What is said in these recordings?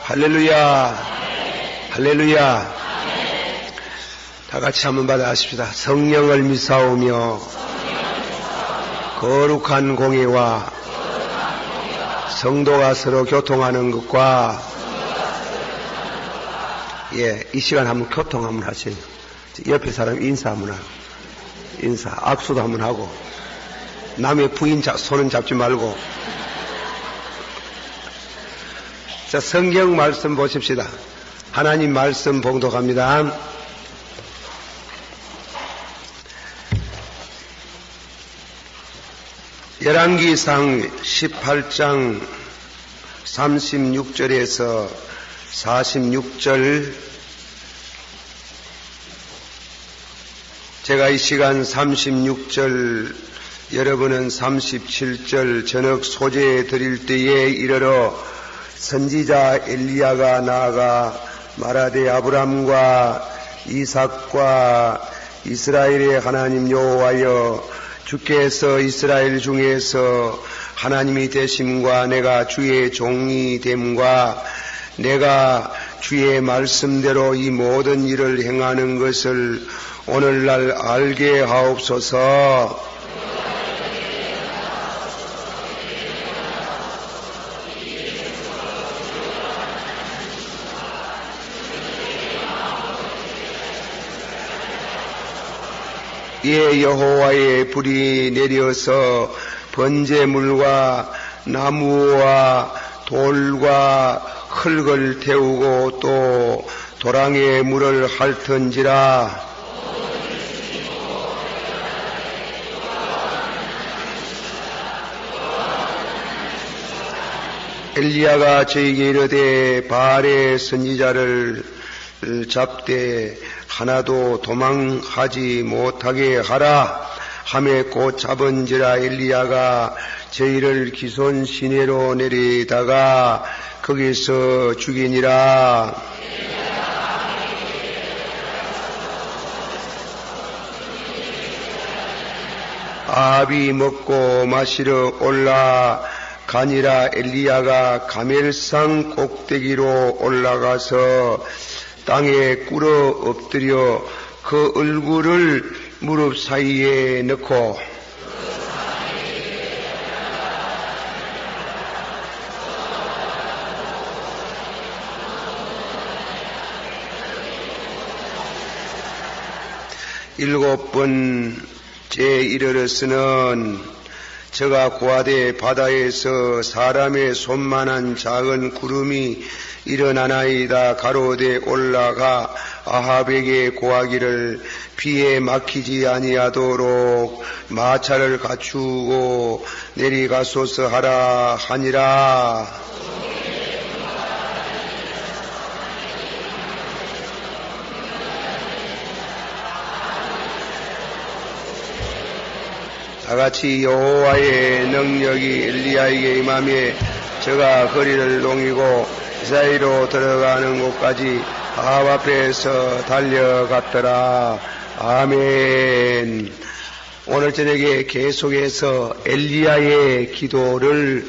할렐루야. 할렐루야. 다 같이 한번 받아하십시다. 성령을 믿사오며 거룩한 공예와 성도가 서로 교통하는 것과 이 시간 한번 교통 한번 하세요. 옆에 사람 인사 한번 하고 인사 악수도 한번 하고 남의 부인 손은 잡지 말고. 자, 성경 말씀 보십시다. 하나님 말씀 봉독합니다. 열왕기상 18장 36절에서 46절. 제가 이 시간 36절, 여러분은 37절 저녁 소재해 드릴 때에 이르러 선지자 엘리야가 나아가 말하되 아브람과 이삭과 이스라엘의 하나님 여호와여, 주께서 이스라엘 중에서 하나님이 되심과 내가 주의 종이 됨과 내가 주의 말씀대로 이 모든 일을 행하는 것을 오늘날 알게 하옵소서. 이에 여호와의 불이 내려서 번제물과 나무와 돌과 흙을 태우고 또 도랑에 물을 핥은지라. 엘리야가 저에게 이르되 바알의 선지자를 잡되 하나도 도망하지 못하게 하라 하매 곧 잡은지라. 엘리야가 저희를 기손 시내로 내리다가 거기서 죽이니라. 아합이 먹고 마시러 올라가니라. 엘리야가 가멜산 꼭대기로 올라가서 땅에 꿇어 엎드려 그 얼굴을 무릎 사이에 넣고 일곱 번째 이르렀으는 저가 고아되 바다에서 사람의 손만한 작은 구름이 일어나나이다. 가로되 올라가 아합에게 고하기를 비에 막히지 아니하도록 마차를 갖추고 내리가소서 하라 하니라. 다같이 여호와의 능력이 엘리야에게 임하며 저가 거리를 동이고 이스라엘로 들어가는 곳까지 아합 앞에서 달려갔더라. 아멘. 오늘 저녁에 계속해서 엘리야의 기도를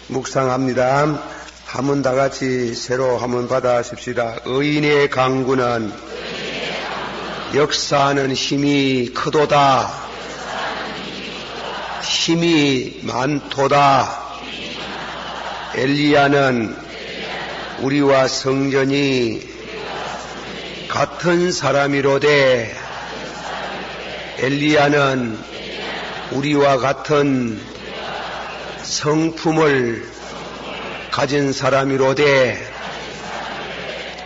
묵상합니다. 한번 다같이 새로 한번 받아십시다. 의인의 강구는 역사하는 힘이 크도다. 힘이 많도다. 엘리야는 우리와 성전이 같은 사람이로되 엘리야는 우리와 같은 성품을 가진 사람이로되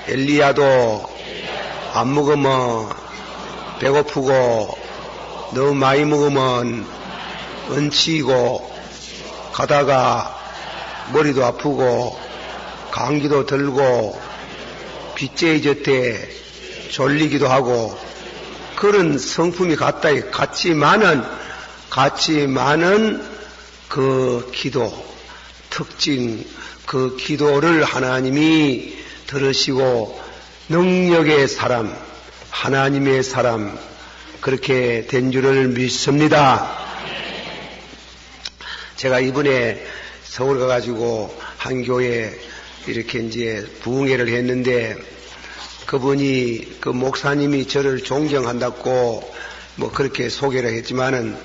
엘리야도 안 먹으면 배고프고 너무 많이 먹으면 얹히고 가다가 머리도 아프고 감기도 들고 빗재해졌대 졸리기도 하고 그런 성품이 같지만은 그 기도 특징, 그 기도를 하나님이 들으시고 능력의 사람, 하나님의 사람 그렇게 된 줄을 믿습니다. 제가 이번에 서울 가가지고 한 교회 이렇게 이제 부흥회를 했는데 그분이 그 목사님이 저를 존경한다고 뭐 그렇게 소개를 했지만은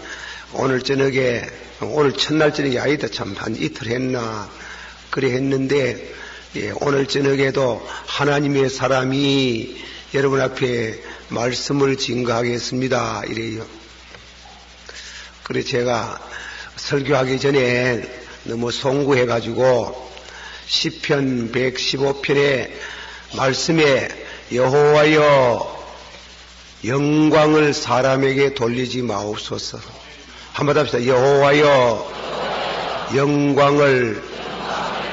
오늘 저녁에 오늘 첫날 저녁이 아니다 참 한 이틀 했나 그래 했는데 예, 오늘 저녁에도 하나님의 사람이 여러분 앞에 말씀을 증거하겠습니다 이래요. 그래 제가 설교하기 전에 너무 송구해가지고 시편 115편의 말씀에 여호와여 영광을 사람에게 돌리지 마옵소서. 한번 합시다. 여호와여 영광을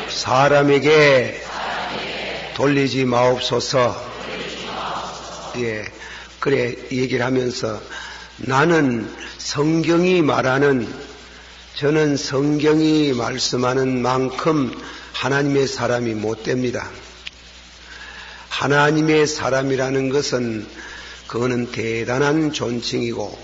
사람에게 돌리지 마옵소서. 예, 그래 얘기를 하면서 나는 성경이 말하는 저는 성경이 말씀하는 만큼 하나님의 사람이 못 됩니다. 하나님의 사람이라는 것은 그거는 대단한 존칭이고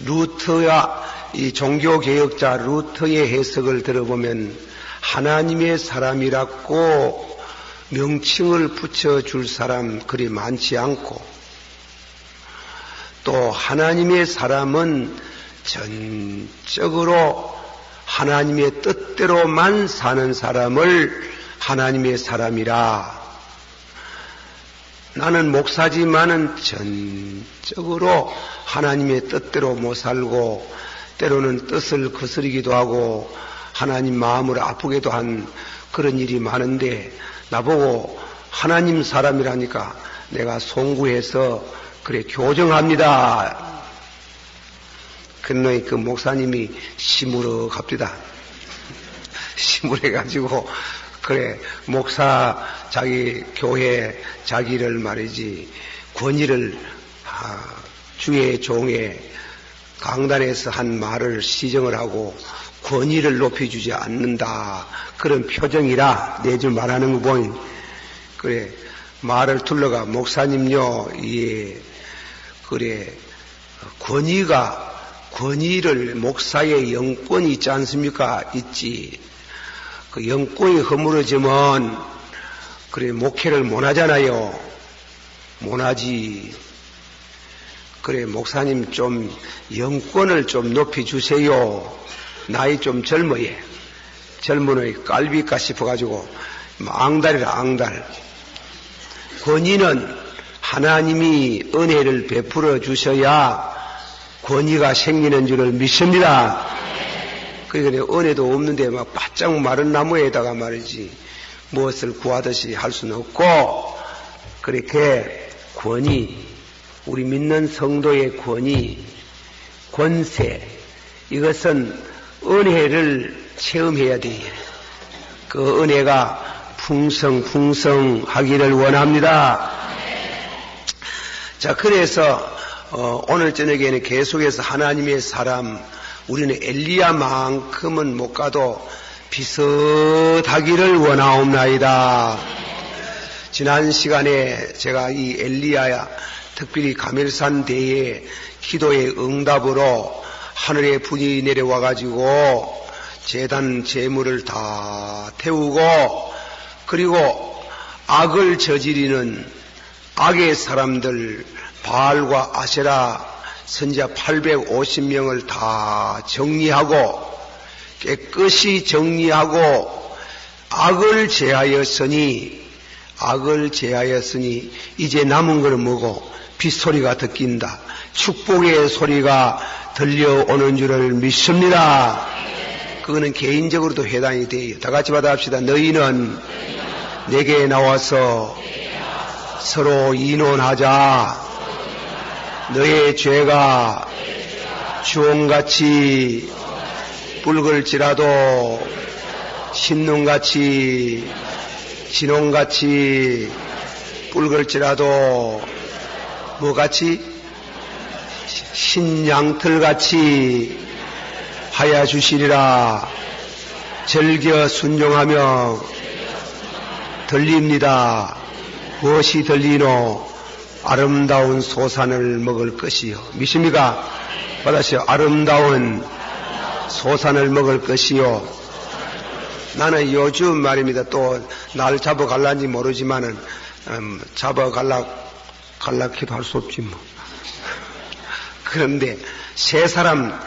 루터야 이 종교개혁자 루터의 해석을 들어보면 하나님의 사람이라고 명칭을 붙여줄 사람 그리 많지 않고 또 하나님의 사람은 전적으로 하나님의 뜻대로만 사는 사람을 하나님의 사람이라. 나는 목사지만은 전적으로 하나님의 뜻대로 못 살고 때로는 뜻을 거스르기도 하고 하나님 마음을 아프게도 한 그런 일이 많은데 나보고 하나님 사람이라니까 내가 송구해서 그래 교정합니다. 그러니 그 목사님이 시무러 갑디다. 시무러가지고 그래 목사 자기 교회 자기를 말이지 권위를 주의 종의 강단에서 한 말을 시정을 하고 권위를 높여주지 않는다 그런 표정이라 내줄 말하는 거 보니 그래 말을 둘러가 목사님요 예 그래 권위를 목사의 영권이 있지 않습니까? 있지. 그 영권이 허물어지면 그래 목회를 못하잖아요. 못하지. 그래 목사님 좀 영권을 좀 높여주세요. 나이 좀 젊어요. 젊은의 깔비까 싶어가지고 앙달이라 앙달. 권위는 하나님이 은혜를 베풀어 주셔야 권위가 생기는 줄을 믿습니다. 그러니까 은혜도 없는데 막 바짝 마른 나무에다가 말이지 무엇을 구하듯이 할 수는 없고 그렇게 권위 우리 믿는 성도의 권위 권세 이것은 은혜를 체험해야 돼요. 그 은혜가 풍성하기를 원합니다. 자 그래서 오늘 저녁에는 계속해서 하나님의 사람 우리는 엘리야만큼은 못 가도 비슷하기를 원하옵나이다. 지난 시간에 제가 이 엘리야 특별히 가멜산 대회 기도의 응답으로 하늘에 불이 내려와 가지고 제단 제물을 다 태우고 그리고 악을 저지르는 악의 사람들 바알과 아세라 선지자 850명을 다 정리하고 깨끗이 정리하고 악을 제하였으니 이제 남은 것은 뭐고 빗소리가 듣긴다. 축복의 소리가 들려오는 줄을 믿습니다. 그거는 개인적으로도 해당이 돼요. 다 같이 받아합시다. 너희는 내게 나와서 서로 의논하자. 너의 죄가 주홍같이 붉을지라도 신눈같이 진홍같이 붉을지라도 뭐같이 신양털같이 하여 주시리라. 즐겨 순종하며 들립니다. 무엇이 들리노? 아름다운 소산을 먹을 것이요. 믿습니까? 받으시오. 아름다운 소산을 먹을 것이요. 나는 요즘 말입니다. 또 날 잡아갈란지 모르지만은 갈라기도 할 수 없지 뭐. 그런데 세 사람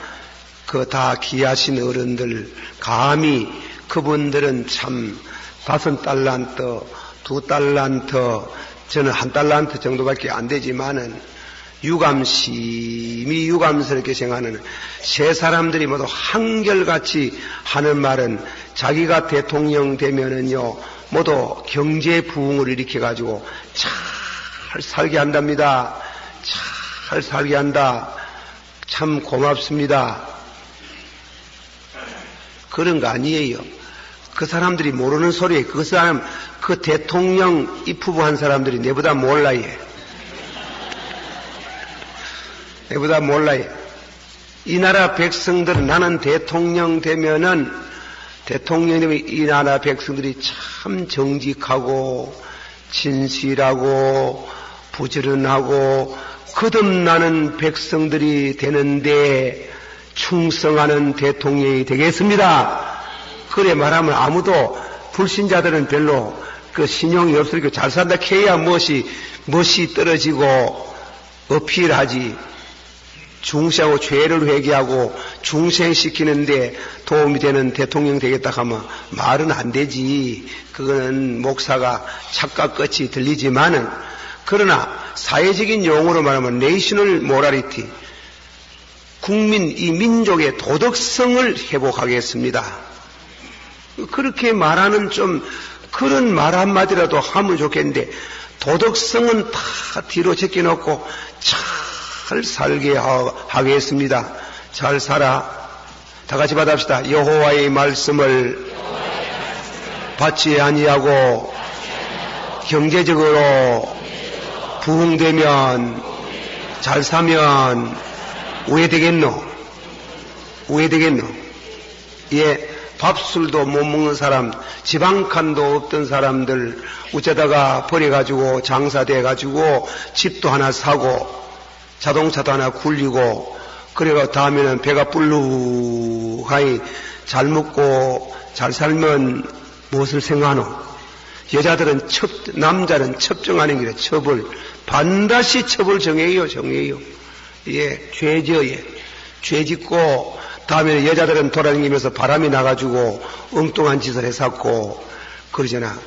그 다 귀하신 어른들 감히 그분들은 참 5달란트, 2달란트, 저는 1달란트 정도밖에 안 되지만은 유감심이 유감스럽게 생각하는 세 사람들이 모두 한결같이 하는 말은 자기가 대통령 되면은요 모두 경제 부흥을 일으켜가지고 잘 살게 한답니다. 잘 살게 한다. 참 고맙습니다. 그런 거 아니에요. 그 사람들이 모르는 소리예요. 그 사람, 그 대통령 입후보한 사람들이 내보다 몰라요. 내보다 몰라요. 이 나라 백성들은 나는 대통령 되면은 이 나라 백성들이 참 정직하고 진실하고 부지런하고 거듭나는 백성들이 되는데 충성하는 대통령이 되겠습니다. 그래 말하면 아무도 불신자들은 별로 그 신용이 없으니까 잘 산다 캐야 멋이 떨어지고 어필하지. 중생하고 죄를 회개하고 중생시키는데 도움이 되는 대통령 되겠다 하면 말은 안 되지. 그거는 목사가 착각같이 들리지만은 그러나 사회적인 용어로 말하면 내셔널 모랄리티, 국민 이 민족의 도덕성을 회복하겠습니다. 그렇게 말하는 좀 그런 말 한마디라도 하면 좋겠는데 도덕성은 다 뒤로 제껴놓고 잘 살게 하겠습니다. 잘 살아. 다 같이 받읍시다. 여호와의 말씀을 받지 아니하고 경제적으로 부흥되면 잘 사면 우회되겠노? 예, 밥술도 못 먹는 사람, 집 한 칸도 없던 사람들 어쩌다가 버려가지고 장사돼가지고 집도 하나 사고 자동차도 하나 굴리고 그래가 다음에는 배가 불룩하니 잘 먹고 잘 살면 무엇을 생각하노? 여자들은 남자는 첩정하는 길에 첩을 반드시 첩을 정해요. 예, 죄 짓고 다음에는 여자들은 돌아다니면서 바람이 나가지고 엉뚱한 짓을 했었고 그러잖아.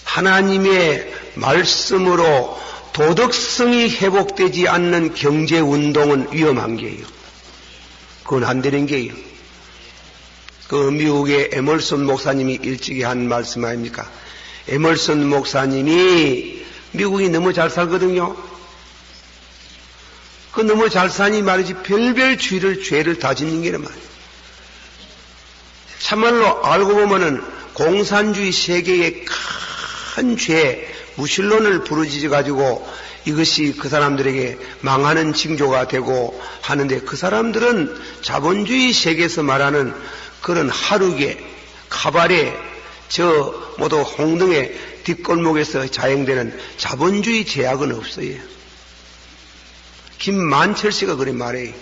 하나님의 말씀으로 도덕성이 회복되지 않는 경제운동은 위험한 게예요. 그건 안 되는 게예요. 그 미국의 에멀슨 목사님이 일찍이 한 말씀 아닙니까? 에멀슨 목사님이 미국이 너무 잘 살거든요. 그 너무 잘 사니 말이지 별별 죄를 다 짓는 게란 말이에요. 참말로 알고 보면은 공산주의 세계의 큰 죄, 무신론을 부르짖어 가지고 이것이 그 사람들에게 망하는 징조가 되고 하는데 그 사람들은 자본주의 세계에서 말하는 그런 하루게, 카바레, 저 모두 홍등의 뒷골목에서 자행되는 자본주의 제약은 없어요. 김만철 씨가 그래 말해요.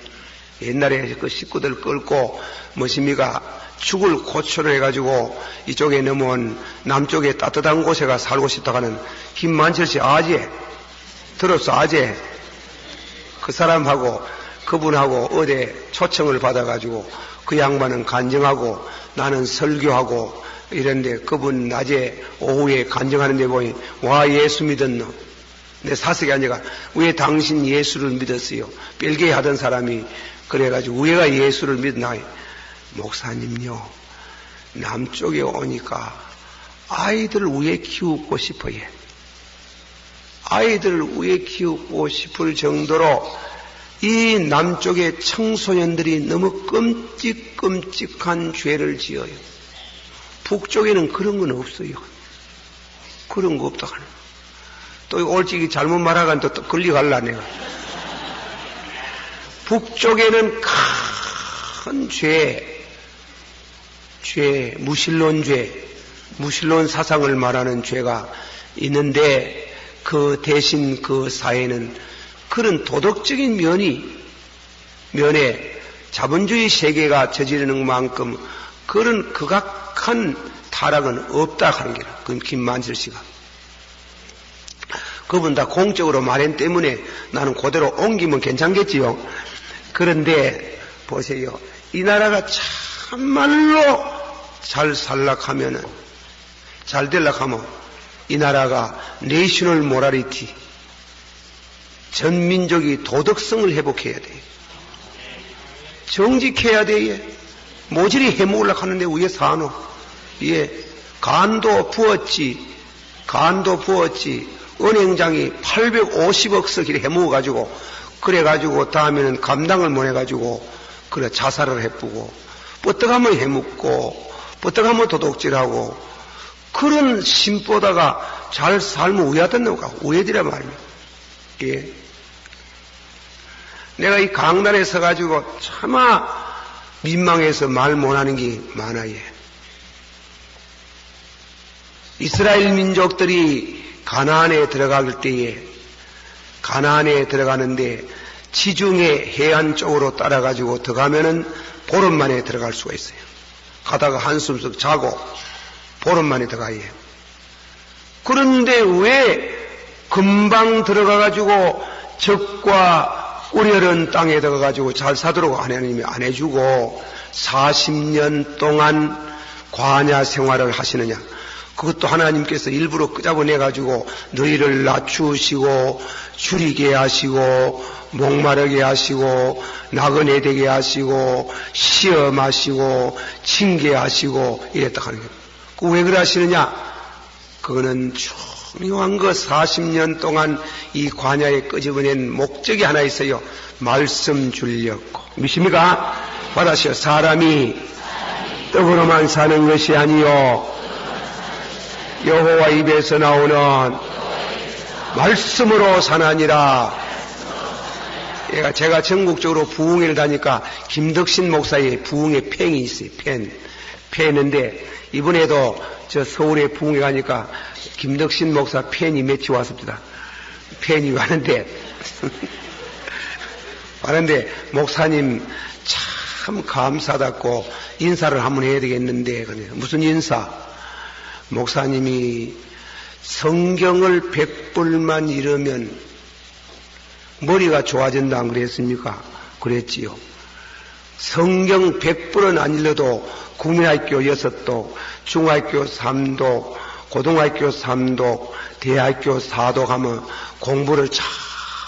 옛날에 그 식구들 끌고 뭐십니까 죽을 고초를 해가지고 이쪽에 넘어온 남쪽에 따뜻한 곳에 가 살고 싶다고 하는 김만철 씨 아재 들었어? 아재 그 사람하고 그분하고 어디 초청을 받아가지고 그 양반은 간증하고 나는 설교하고 이런데 그분 낮에 오후에 간증하는데 보니 와 예수 믿었노? 내 사석에 앉아가 왜 당신 예수를 믿었어요? 뺄게 하던 사람이 그래가지고 왜가 예수를 믿나? 목사님요 남쪽에 오니까 아이들을 왜 키우고 싶어요? 아이들을 왜 키우고 싶을 정도로 이 남쪽의 청소년들이 너무 끔찍한 죄를 지어요. 북쪽에는 그런 건 없어요. 그런 거 없다 하는. 또 올직이 잘못 말하간 또 걸려갈라 내가. 북쪽에는 큰 무신론 사상을 말하는 죄가 있는데 그 대신 그 사회는 그런 도덕적인 면에 자본주의 세계가 저지르는 만큼 그런 극악한 타락은 없다 하는 게라. 그건 김만철 씨가. 그분 다 공적으로 마련 때문에 나는 그대로 옮기면 괜찮겠지요. 그런데 보세요. 이 나라가 참말로 잘 살락하면은, 잘 되려면 이 나라가 내셔널 모랄리티, 전 민족이 도덕성을 회복해야 돼. 정직해야 돼. 모질이 해먹으려고 하는데 왜 사노? 예, 간도 부었지. 은행장이 850억 썩이 해먹어가지고, 그래가지고 다음에는 감당을 못해가지고, 그래 자살을 해쁘고, 뻗떡하면 해먹고, 뻗떡하면 도둑질하고, 그런 심보다가 잘 살면 우야됐는가? 우야지라 말이야. 예. 내가 이 강단에 서가지고 차마 민망해서 말 못하는 게 많아요. 이스라엘 민족들이 가나안에 들어갈 때에, 가나안에 들어가는데 지중해 해안 쪽으로 따라가지고 들어가면은 보름 만에 들어갈 수가 있어요. 가다가 한숨 쓱 자고 보름 만에 들어가요. 그런데 왜 금방 들어가가지고 적과 우려른 땅에 들어가가지고 잘 사도록 하나님이 안 해주고 40년 동안 광야 생활을 하시느냐? 그것도 하나님께서 일부러 끄잡아내가지고 너희를 낮추시고 줄이게 하시고 목마르게 하시고 나그네 되게 하시고 시험하시고 징계하시고 이랬다 하는 거예요. 그 왜 그래 하시느냐? 그거는 중요한 거 40년 동안 이 광야에 끄집어낸 목적이 하나 있어요. 말씀 주려고. 믿습니까? 받아시오. 사람이 떡으로만 사는 것이 아니요 여호와 입에서 나오는 말씀으로 사나니라. 제가 전국적으로 부흥회를 다니까 김덕신 목사의 부흥회 팬이 있어요. 팬인데 이번에도 저 서울에 부흥회 가니까 김덕신 목사 팬이 몇이 왔습니다. 팬이 왔는데 목사님 참 감사하다고 인사를 한번 해야 되겠는데 무슨 인사? 목사님이 성경을 100불만 읽으면 머리가 좋아진다 안 그랬습니까? 그랬지요. 성경 100불은 안 읽어도 국민학교 6독, 중학교 3독, 고등학교 3독, 대학교 4독 하면 공부를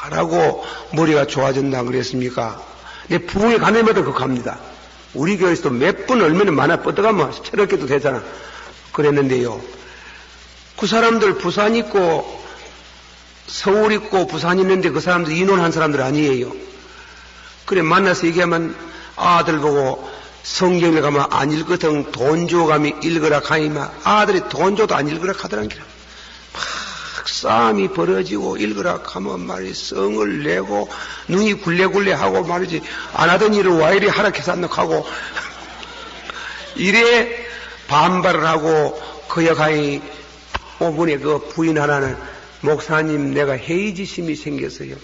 잘하고 머리가 좋아진다 안 그랬습니까? 근데 부흥에 가는 데마다 그거 합니다. 우리 교회에서도 몇 분 얼마나 많아 뻗어가면 새롭게도 되잖아. 그랬는데요. 그 사람들 부산 있고 서울 있고 부산 있는데 그 사람들 인원한 사람들 아니에요. 그래 만나서 얘기하면 아들 보고 성경을 가면 안 읽거든 돈 주고 가면 읽으라 하니만 아들이 돈 줘도 안 읽으라 하더란 기라. 막 싸움이 벌어지고 읽으라 하면 말이 성을 내고 눈이 굴레굴레하고 말이지 안 하던 일을 와 이리 하락해서 안 하고 이래 반발을 하고 그 여간이 오분에 그 부인 하나는 목사님 내가 해이지심이 생겼어요.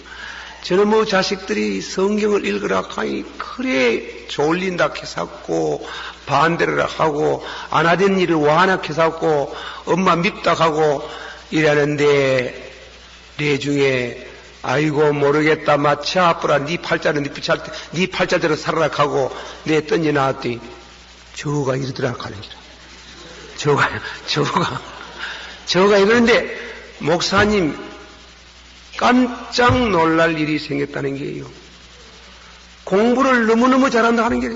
저놈의 자식들이 성경을 읽으라 하니 그래 졸린다 해서고 반대를 하고 안 하던 일을 와낙 해서고 엄마 밉다 하고 이러는데 내중에 아이고 모르겠다 마치 아프라 네 팔자는 네 팔자대로 살아라 하고 내 던져 나왔더니 저가 이러더라 하는 기라. 저가 이러는데 목사님 깜짝 놀랄 일이 생겼다는 게요. 공부를 너무너무 잘한다 하는 게요.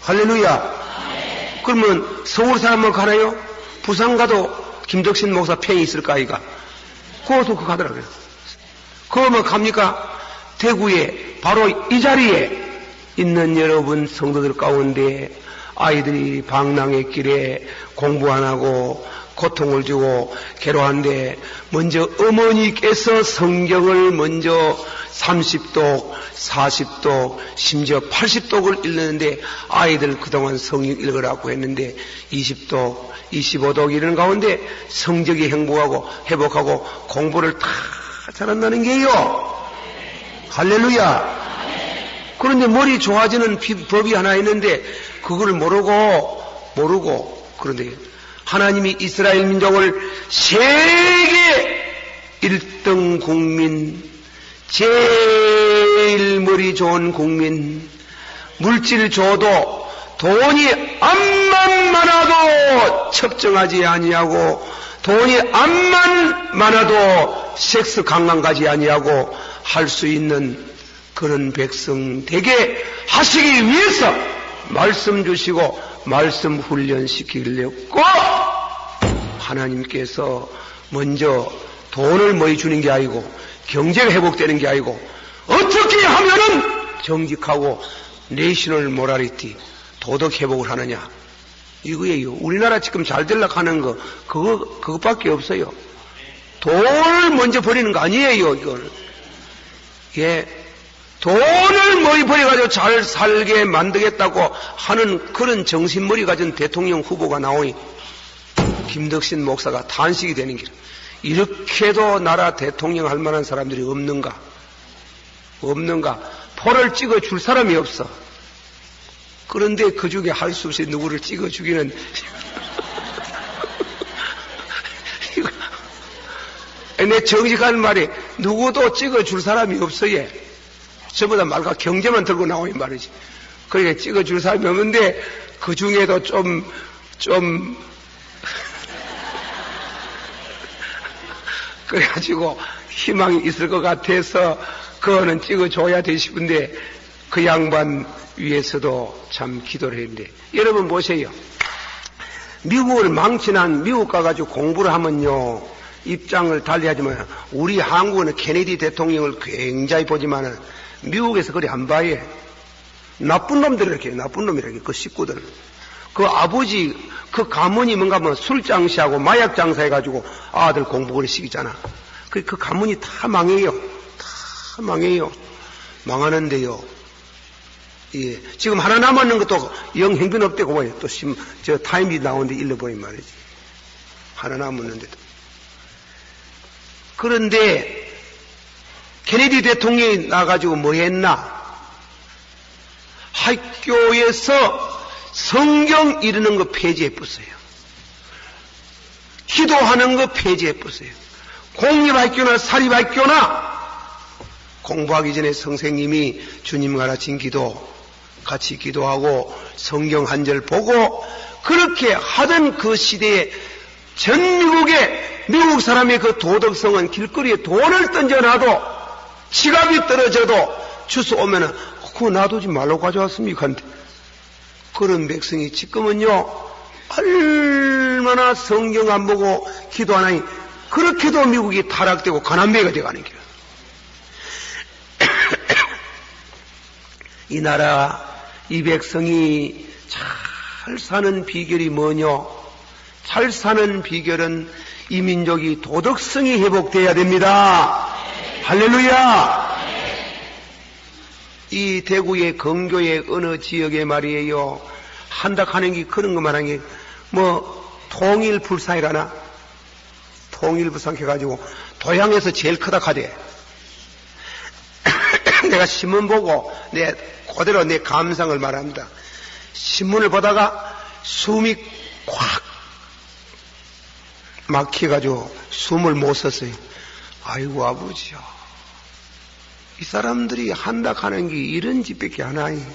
할렐루야. 그러면 서울 사람만 가나요? 부산 가도 김덕신 목사 팬이 있을까 아이가? 그것도 그거 가더라고요. 그러면 갑니까? 대구에 바로 이 자리에 있는 여러분 성도들 가운데 아이들이 방랑의 길에 공부 안 하고 고통을 주고 괴로워한데 먼저 어머니께서 성경을 먼저 30독, 40독, 심지어 80독을 읽는데 아이들 그동안 성경 읽으라고 했는데 20독, 25독 이런 가운데 성적이 행복하고 회복하고 공부를 다 잘한다는 게요. 할렐루야. 그런데 머리 좋아지는 법이 하나 있는데 그걸 모르고 그런데 하나님이 이스라엘 민족을 세계 1등 국민, 제일 머리 좋은 국민, 물질 줘도 돈이 암만 많아도 측정하지 아니하고 돈이 암만 많아도 섹스 강강 가지 아니하고 할 수 있는 그런 백성 되게 하시기 위해서 말씀 주시고 말씀 훈련시키려고 하나님께서 먼저 돈을 모이 주는 게 아니고 경제가 회복되는 게 아니고 어떻게 하면은 정직하고 내셔널 모랄리티 도덕 회복을 하느냐 이거예요. 우리나라 지금 잘 되려고 하는 거 그것밖에 없어요. 돈을 먼저 버리는 거 아니에요. 이걸 돈을 모이 버려가지고 잘 살게 만들겠다고 하는 그런 정신머리 가진 대통령 후보가 나오니 김덕신 목사가 탄식이 되는 길. 이렇게도 나라 대통령 할 만한 사람들이 없는가? 포를 찍어 줄 사람이 없어. 그런데 그 중에 할 수 없이 누구를 찍어 주기는 내 정직한 말이 누구도 찍어 줄 사람이 없어. 얘 전부 다 말과 경제만 들고 나오니 말이지. 그러니까 찍어 줄 사람이 없는데 그 중에도 좀 그래가지고 희망이 있을 것 같아서 그거는 찍어줘야 돼 싶은데 그 양반 위해서도 참 기도를 했는데 여러분 보세요. 미국을 망친한 미국 가가지고 공부를 하면요 입장을 달리하지만 우리 한국은 케네디 대통령을 굉장히 보지만은 미국에서 그리 안 봐요. 나쁜 놈들이렇게 나쁜 놈이라게 그 식구들. 그 아버지 그 가문이 뭔가 뭐 술장시하고 마약 장사해가지고 아들 공부를 시키잖아. 그 가문이 다 망해요. 망하는데요. 예. 지금 하나 남았는 것도 영 형편없대고 뭐예요. 또 저 타임이 나오는데 잃어버린 말이지. 하나 남았는데도. 그런데 케네디 대통령이 나가지고 뭐 했나? 학교에서 성경 읽는 거 폐지해버렸어요. 기도하는 거 폐지해버렸어요. 공립학교나 사립학교나 공부하기 전에 선생님이 주님 가르친 기도 같이 기도하고 성경 한 절 보고 그렇게 하던 그 시대에 전 미국의 미국 사람의 그 도덕성은 길거리에 돈을 던져놔도 지갑이 떨어져도 주스 오면은 그거 놔두지 말라고 가져왔습니까? 그런 백성이 지금은요 얼마나 성경 안 보고 기도 안 하니 그렇게도 미국이 타락되고 가난배가 되어가는 거예요. 이 나라 이 백성이 잘 사는 비결이 뭐냐? 잘 사는 비결은 이 민족이 도덕성이 회복돼야 됩니다. 할렐루야. 이 대구의 건교의 어느 지역에 말이에요. 한다 하는 게 그런 것만 하는 게 뭐 통일불상이라나 통일불상 해가지고 도양에서 제일 크다 하대. 내가 신문 보고 그대로 내 감상을 말합니다. 신문을 보다가 숨이 콱 막혀가지고 숨을 못 쉬었어요. 아이고 아버지야. 이 사람들이 한다 하는 게 이런 짓밖에 안 하니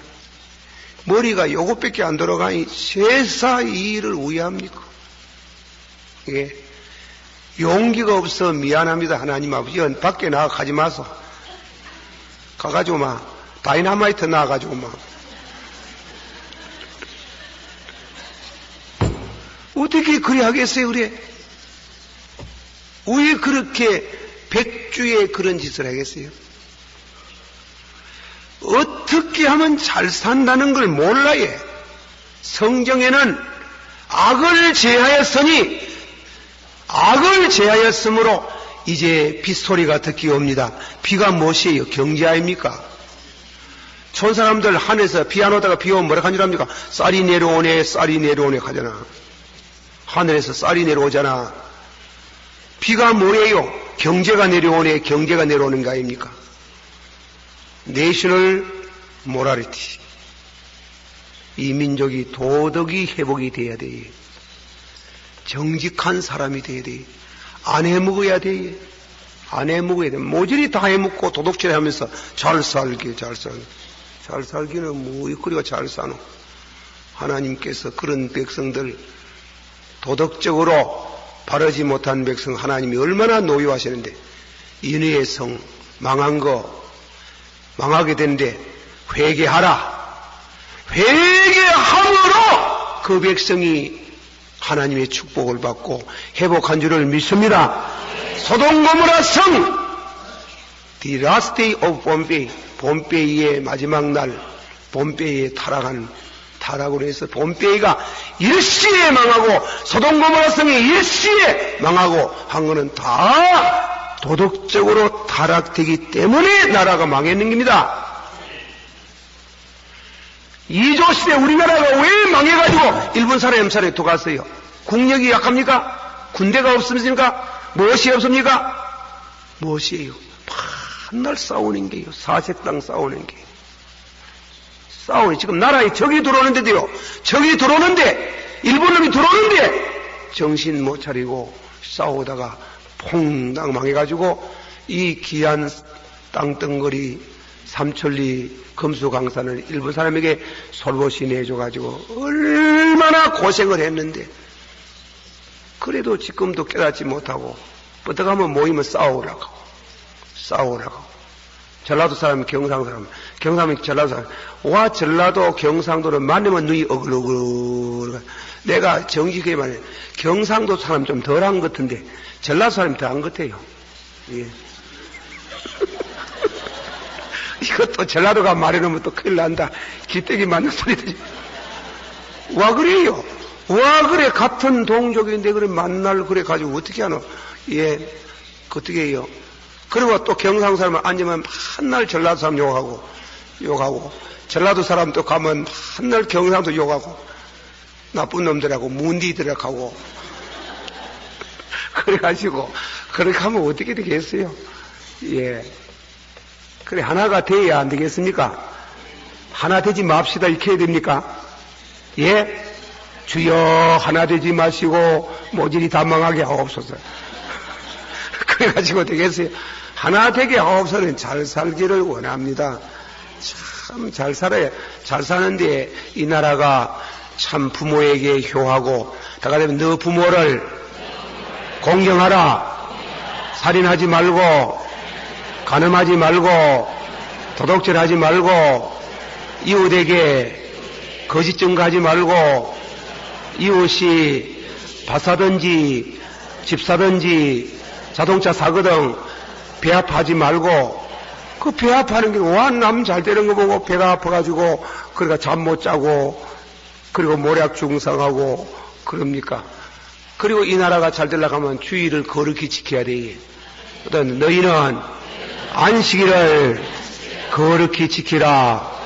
머리가 요것밖에 안 돌아가니 세사 이 일을 왜 합니까? 예. 용기가 없어 미안합니다. 하나님 아버지 밖에 나가 가지 마소. 가가지고 막 다이나마이트 나가가지고 막 어떻게 그리 하겠어요? 그래 왜 그렇게 백주에 그런 짓을 하겠어요? 어떻게 하면 잘 산다는 걸 몰라요. 성경에는 악을 제하였으니 악을 제하였으므로 이제 빗소리가 듣기 옵니다. 비가 무엇이에요? 경제 아닙니까? 촌사람들 하늘에서 비 안 오다가 비 오면 뭐라 하는 줄 압니까? 쌀이 내려오네 하잖아. 하늘에서 쌀이 내려오잖아. 비가 뭐예요? 경제가 내려오는 거 아닙니까? 내셔널 모랄리티. 이 민족이 도덕이 회복이 돼야 돼. 정직한 사람이 돼야 돼. 안 해먹어야 돼. 안 해먹어야 돼. 모조리 다 해먹고 도둑질 하면서 잘 살기는 뭐 그리가 잘 사노. 하나님께서 그런 백성들 도덕적으로 바르지 못한 백성 하나님이 얼마나 노여하시는데 인의의 성 망한 거 망하게 된데 회개하라. 회개함으로 그 백성이 하나님의 축복을 받고 회복한 줄을 믿습니다. 소돔 고모라 성 The last day of Bombay 봄베이의 마지막 날 봄베이에 타락으로 해서 봄베이가 일시에 망하고 소돔 고모라 성이 일시에 망하고 한 거는 다 도덕적으로 타락되기 때문에 나라가 망했는 겁니다. 이조 시대 우리나라가 왜 망해가지고 일본 사람 엠살에 들어갔어요? 국력이 약합니까? 군대가 없습니까? 무엇이 없습니까? 무엇이에요? 한날 싸우는 게요. 사색당 싸우는 게. 싸우니 지금 나라에 적이 들어오는데도요. 적이 들어오는데 일본 놈이 들어오는데 정신 못 차리고 싸우다가 퐁당 망해가지고 이 귀한 땅덩거리 삼천리 금수강산을 일본 사람에게 솔봇이 내줘가지고 얼마나 고생을 했는데 그래도 지금도 깨닫지 못하고 뻗어가면 모이면 싸우라고 전라도 사람 경상 사람 경상이 전라도 사람 와 전라도 경상도를 만나면 눈이 어글어글 내가 정직하게 말해 경상도 사람 좀 덜한 것 같은데 전라도 사람이 더한 것 같아요. 예. 이것도 전라도가 말해놓으면 또 큰일 난다. 기대기 맞는 소리들. 와 그래요. 와 그래 같은 동족인데 그래 만날 그래 가지고 어떻게 하노? 예, 어떻게 해요? 그리고 또 경상 사람 앉으면 한날 전라도 사람 욕하고 전라도 사람 또 가면 한날 경상도 욕하고 나쁜 놈들하고 문디들하고 그래가지고 그렇게 하면 어떻게 되겠어요? 예. 그래 하나가 돼야 안 되겠습니까? 하나 되지 맙시다 이렇게 해야 됩니까? 예? 주여 하나 되지 마시고 모질이 다 망하게 하옵소서. 그래가지고 되겠어요? 하나 되게 하옵소서는 잘 살기를 원합니다. 참 잘 살아야 잘 사는데 이 나라가 참 부모에게 효하고 다가 되면 너 부모를 공경하라. 살인하지 말고 간음하지 말고 도둑질하지 말고 이웃에게 거짓 증거하지 말고 이웃이 밭 사든지 집 사든지 자동차 사거든 배합하지 말고 그 배합하는 게 와 남 잘 되는 거 보고 배가 아파가지고 그러니까 잠 못 자고 그리고 모략 중상하고 그럽니까? 그리고 이 나라가 잘 되려고 하면 주의를 거룩히 지켜야 돼. 그다음 너희는 안식일을 거룩히 지키라.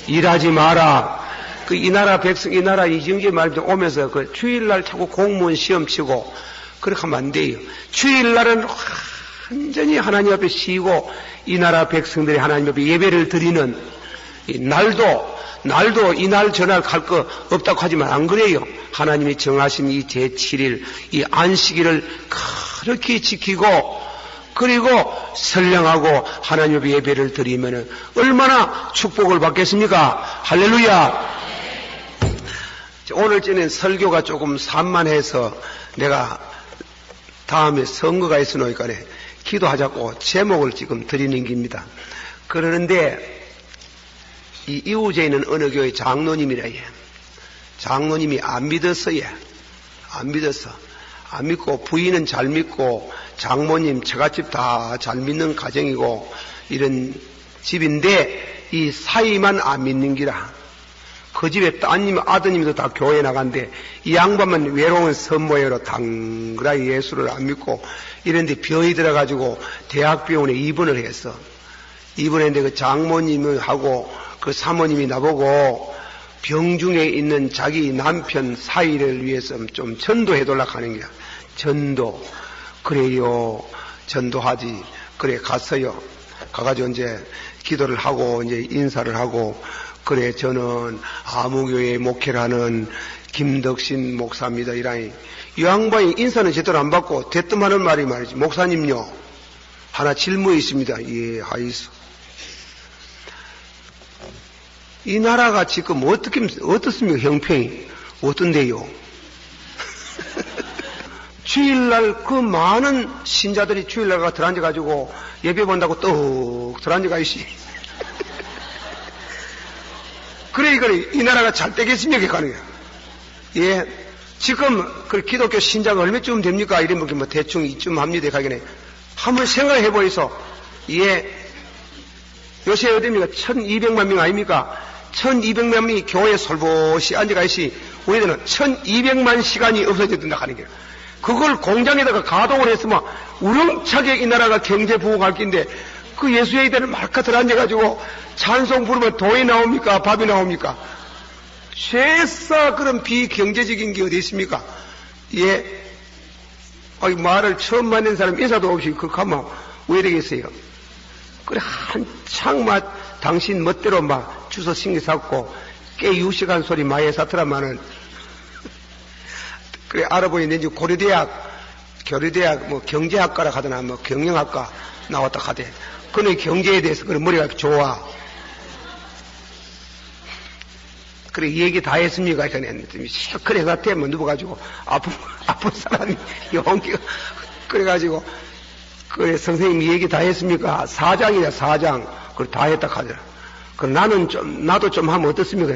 일하지 마라. 그 이 나라 백성, 이 나라 이정재 말도 오면서 그 주일날 자꾸 공무원 시험 치고 그렇게 하면 안 돼요. 주일날은 완전히 하나님 앞에 쉬고 이 나라 백성들이 하나님 앞에 예배를 드리는 이 날도 이날 저날 갈 거 없다고 하지만 안 그래요. 하나님이 정하신 이 제7일 이 안식일을 그렇게 지키고 그리고 선량하고 하나님 앞에 예배를 드리면 얼마나 축복을 받겠습니까? 할렐루야. 오늘 저는 설교가 조금 산만해서 내가 다음에 선거가 있으니까 기도하자고 제목을 지금 드리는 겁니다. 그러는데 이 이우재에 있는 어느 교회 장로님이라 예. 장로님이 안 믿었어 예. 안 믿었어. 안 믿고 부인은 잘 믿고 장모님 처갓집 다 잘 믿는 가정이고 이런 집인데 이 사이만 안 믿는 기라. 그 집에 따님 아드님도 다 교회 나간데 이 양반만 외로운 선모여로 당그라 예수를 안 믿고 이런데 병이 들어가지고 대학병원에 입원을 했어. 입원했는데 그 장모님하고 그 사모님이 나보고 병중에 있는 자기 남편 사이를 위해서 좀 전도해달라고 하는 거야. 전도. 그래요. 전도하지. 그래 갔어요. 가가지고 이제 기도를 하고 이제 인사를 하고 그래, 저는 아무교회 목회를 하는 김덕신 목사입니다. 이라니. 이 양반이 인사는 제대로 안 받고 대뜸 하는 말이 말이지. 목사님요, 하나 질문이 있습니다. 예, 하이소. 이 나라가 지금 어떻습니까? 형편이. 어떤데요? 주일날 그 많은 신자들이 주일날 들어앉아가지고 예배 본다고 떡 들어앉아가 있지. 그래, 이 나라가 잘 되겠습니까? 가는 거야. 예. 지금 그 기독교 신자가 얼마쯤 됩니까? 이러면 뭐 대충 이쯤 합니다. 가기네. 한번 생각해 보이소. 예. 요새 어딥니까? 1200만 명 아닙니까? 1200만 명이 교회에 솔봇이 앉아가 있지. 우리들은 1200만 시간이 없어져야 된다 하는 거예요. 그걸 공장에다가 가동을 했으면 우렁차게 이 나라가 경제 부흥할 낀데 그 예수의 이들을 말까 들어앉아가지고 찬송 부르면 돈이 나옵니까? 밥이 나옵니까? 쇠싸 그런 비경제적인 게 어디 있습니까? 예. 말을 처음 만난 사람 인사도 없이 그렇게 하면 왜 되겠어요? 그래, 한창 당신 멋대로 주소 신기 샀고 꽤 유식한 소리 많이 했었더라마는 그래, 알아보니 내 교류대학 경제학과라 하더나 경영학과 나왔다 하대. 그는 경제에 대해서 그래 머리가 좋아. 그래, 이 얘기 다 했습니까? 그래서 때문에 누워가지고 아픈 사람이 용기가 그래가지고 그래, 선생님 이 얘기 다 했습니까? 4장이야 4장. 그래, 다 했다 하더라. 그래, 나도 좀 하면 어떻습니까?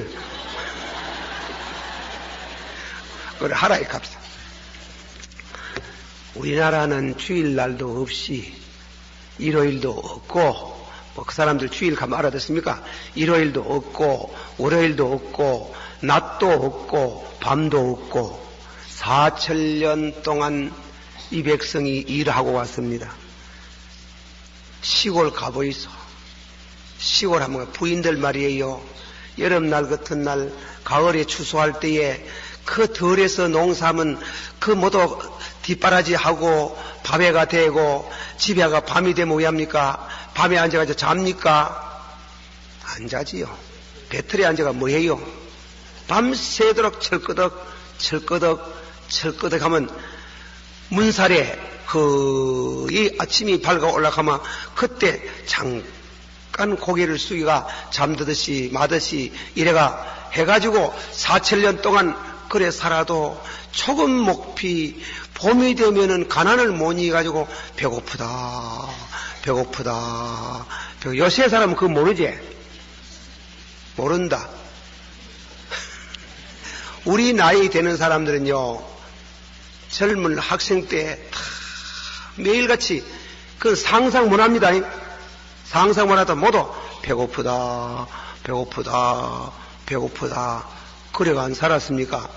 그래, 하라 이 값이다. 우리나라는 주일날도 없이 일요일도 없고 그 사람들 주일 가면 알아듣습니까? 일요일도 없고 월요일도 없고 낮도 없고 밤도 없고 4000년 동안 이 백성이 일하고 왔습니다. 시골 가보이소. 시골 하면 부인들 말이에요. 여름날 같은 날 가을에 추수할 때에 그 덜에서 농사하면 그 모두 뒷바라지 하고 밤에가 되고 집에 가 밤이 되면 왜 합니까? 밤에 앉아가지고 잡니까? 안 자지요. 배틀에 앉아가 뭐 해요? 밤새도록 철끄덕 하면 문살에 이 아침이 밝아 올라가면 그때 잠깐 고개를 숙이가 잠드듯이 마듯이 이래가 해가지고 4000년 동안 그래 살아도 조금 목피 봄이 되면은 가난을 못 이겨가지고 배고프다. 요새 사람은 그거 모르지? 모른다. 우리 나이 되는 사람들은요, 젊은 학생 때 매일같이 그 상상 못 합니다. 상상 못 하다 모두 배고프다. 그래가 안 살았습니까?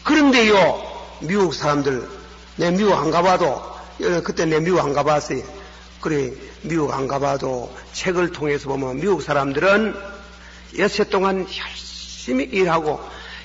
그런데요, 미국 사람들, 내 미국 안 가봐도, 그때 내 미국 안 가봤어요. 그래, 미국 안 가봐도 책을 통해서 보면 미국 사람들은 엿새 동안 열심히 일하고,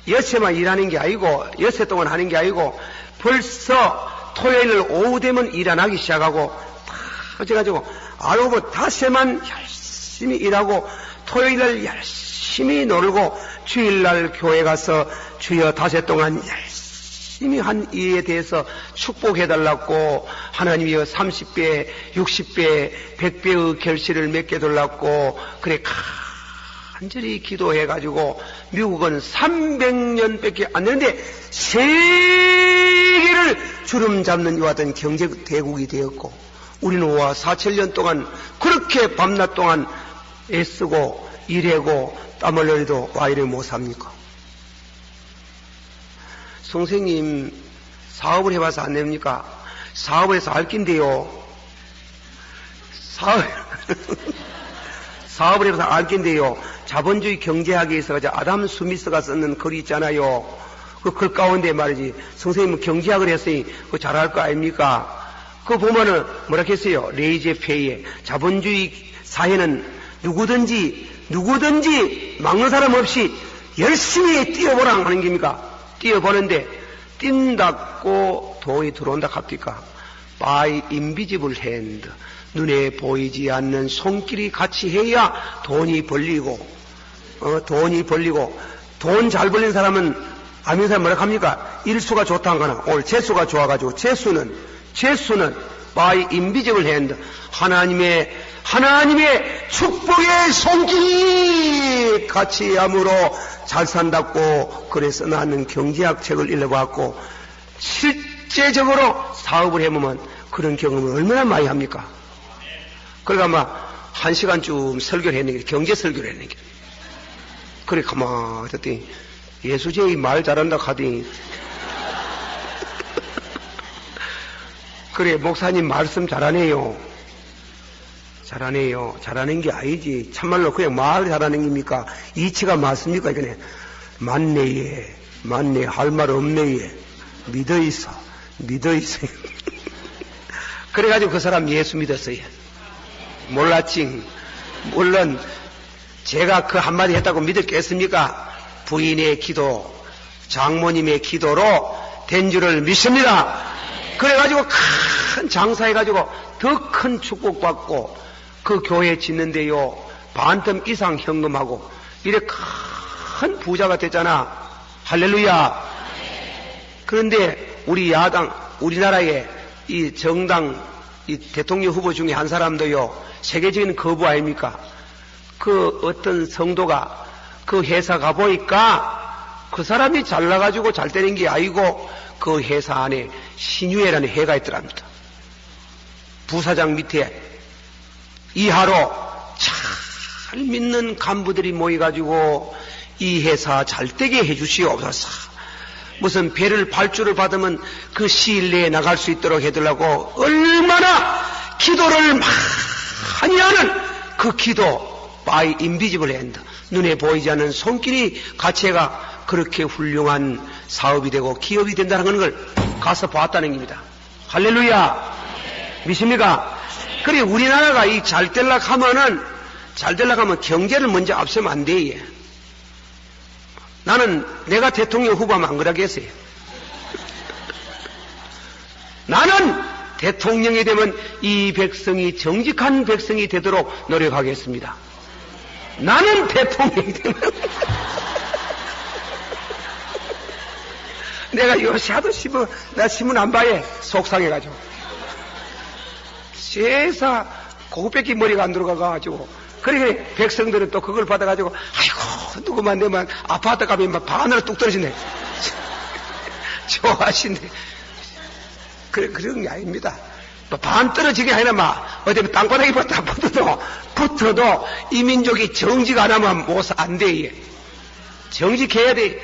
엿새만 일하는 게 아니고, 엿새 동안 하는 게 아니고, 벌써 토요일 오후 되면 일 안 하기 시작하고, 다 어째가지고, 알고 보면 닷새만 열심히 일하고, 토요일날 열심히 놀고, 주일날 교회 가서 주여 닷새 동안 열심히 한 일에 대해서 축복해달라고 하나님이여 30배, 60배, 100배의 결실을 맺게 달라고 그래 간절히 기도해가지고 미국은 300년밖에 안 되는데 세계를 주름 잡는 이와 같은 경제 대국이 되었고 우리는 와 4000년 동안 그렇게 밤낮 동안 애쓰고 일하고 땀을 흘려도 와 이래 못 삽니까? 선생님 사업을 해봐서 안 됩니까? 사업을 해서 알낀데요. 사업을 해봐서 알낀데요. 자본주의 경제학에서 아담 스미스가 썼는 글이 있잖아요. 그 글 가운데 말이지. 선생님은 경제학을 했으니 그거 잘할 거 아닙니까? 그거 보면은 뭐라 했어요? 레이제 페이에 자본주의 사회는 누구든지 막는 사람 없이 열심히 뛰어보라 하는 겁니까? 뛰어보는데 뛴다고 돈이 들어온다 합니까? By invisible hand, 눈에 보이지 않는 손길이 같이 해야 돈이 벌리고 돈이 벌리고, 돈 잘 벌린 사람은 아는 사람 뭐라 합니까? 일수가 좋다 하거나, 오늘 재수가 좋아가지고, 재수는 by invisible hand, 하나님의 축복의 손길이 같이 함으로 잘 산다고 그래서 나는 경제학 책을 읽어봤고, 실제적으로 사업을 해보면 그런 경험을 얼마나 많이 합니까? 그러니까 아마 1시간쯤 설교를 했는 게, 경제 설교를 했는 게. 그래, 가만히 듣더니, 예수제이 말 잘한다 하더니, 그래, 목사님 말씀 잘하네요. 잘하는 게 아니지. 참말로 그냥 말 잘하는 겁니까? 이치가 맞습니까? 이거네. 맞네. 할 말 없네. 믿어있어. 그래가지고 그 사람 예수 믿었어요. 몰랐지. 물론 제가 그 한마디 했다고 믿었겠습니까? 부인의 기도, 장모님의 기도로 된 줄을 믿습니다. 그래가지고 큰 장사해가지고 더 큰 축복받고 그 교회 짓는데요, 반텀 이상 현금하고 이래 큰 부자가 됐잖아. 할렐루야. 그런데 우리 야당, 우리나라의 이 정당 이 대통령 후보 중에 한 사람도요, 세계적인 거부 아닙니까? 그 어떤 성도가 그 회사 가보니까 그 사람이 잘나가지고 잘 되는 게 아니고 그 회사 안에 신유회라는 회가 있더랍니다. 부사장 밑에 이하로 잘 믿는 간부들이 모여가지고 이 회사 잘되게 해주시옵소서. 무슨 배를 발주를 받으면 그 시일 내에 나갈 수 있도록 해달라고 얼마나 기도를 많이 하는 그 기도, by invisible hand, 눈에 보이지 않는 손길이 같이 해가 그렇게 훌륭한 사업이 되고 기업이 된다는 걸 가서 봤다는 겁니다. 할렐루야. 믿습니까? 그래, 우리나라가 이 잘 되려고 하면 경제를 먼저 앞서면 안 돼. 나는 내가 대통령 후보하면 안 그러겠어요. 나는 대통령이 되면 이 백성이 정직한 백성이 되도록 노력하겠습니다. 나는 대통령이 되면 내가 요새 하도 나 신문 안 봐요. 속상해가지고. 세사 그것밖에 머리가 안 들어가가지고. 그래, 백성들은 또 그걸 받아가지고, 아이고, 누구만 내면 아파트 가면 막 반으로 뚝 떨어지네. 좋아하시네. 그런 게 아닙니다. 반 떨어지게 아니라 막, 어디 땅바닥에 붙어도 이 민족이 정직 안 하면 안 돼. 정직해야 돼.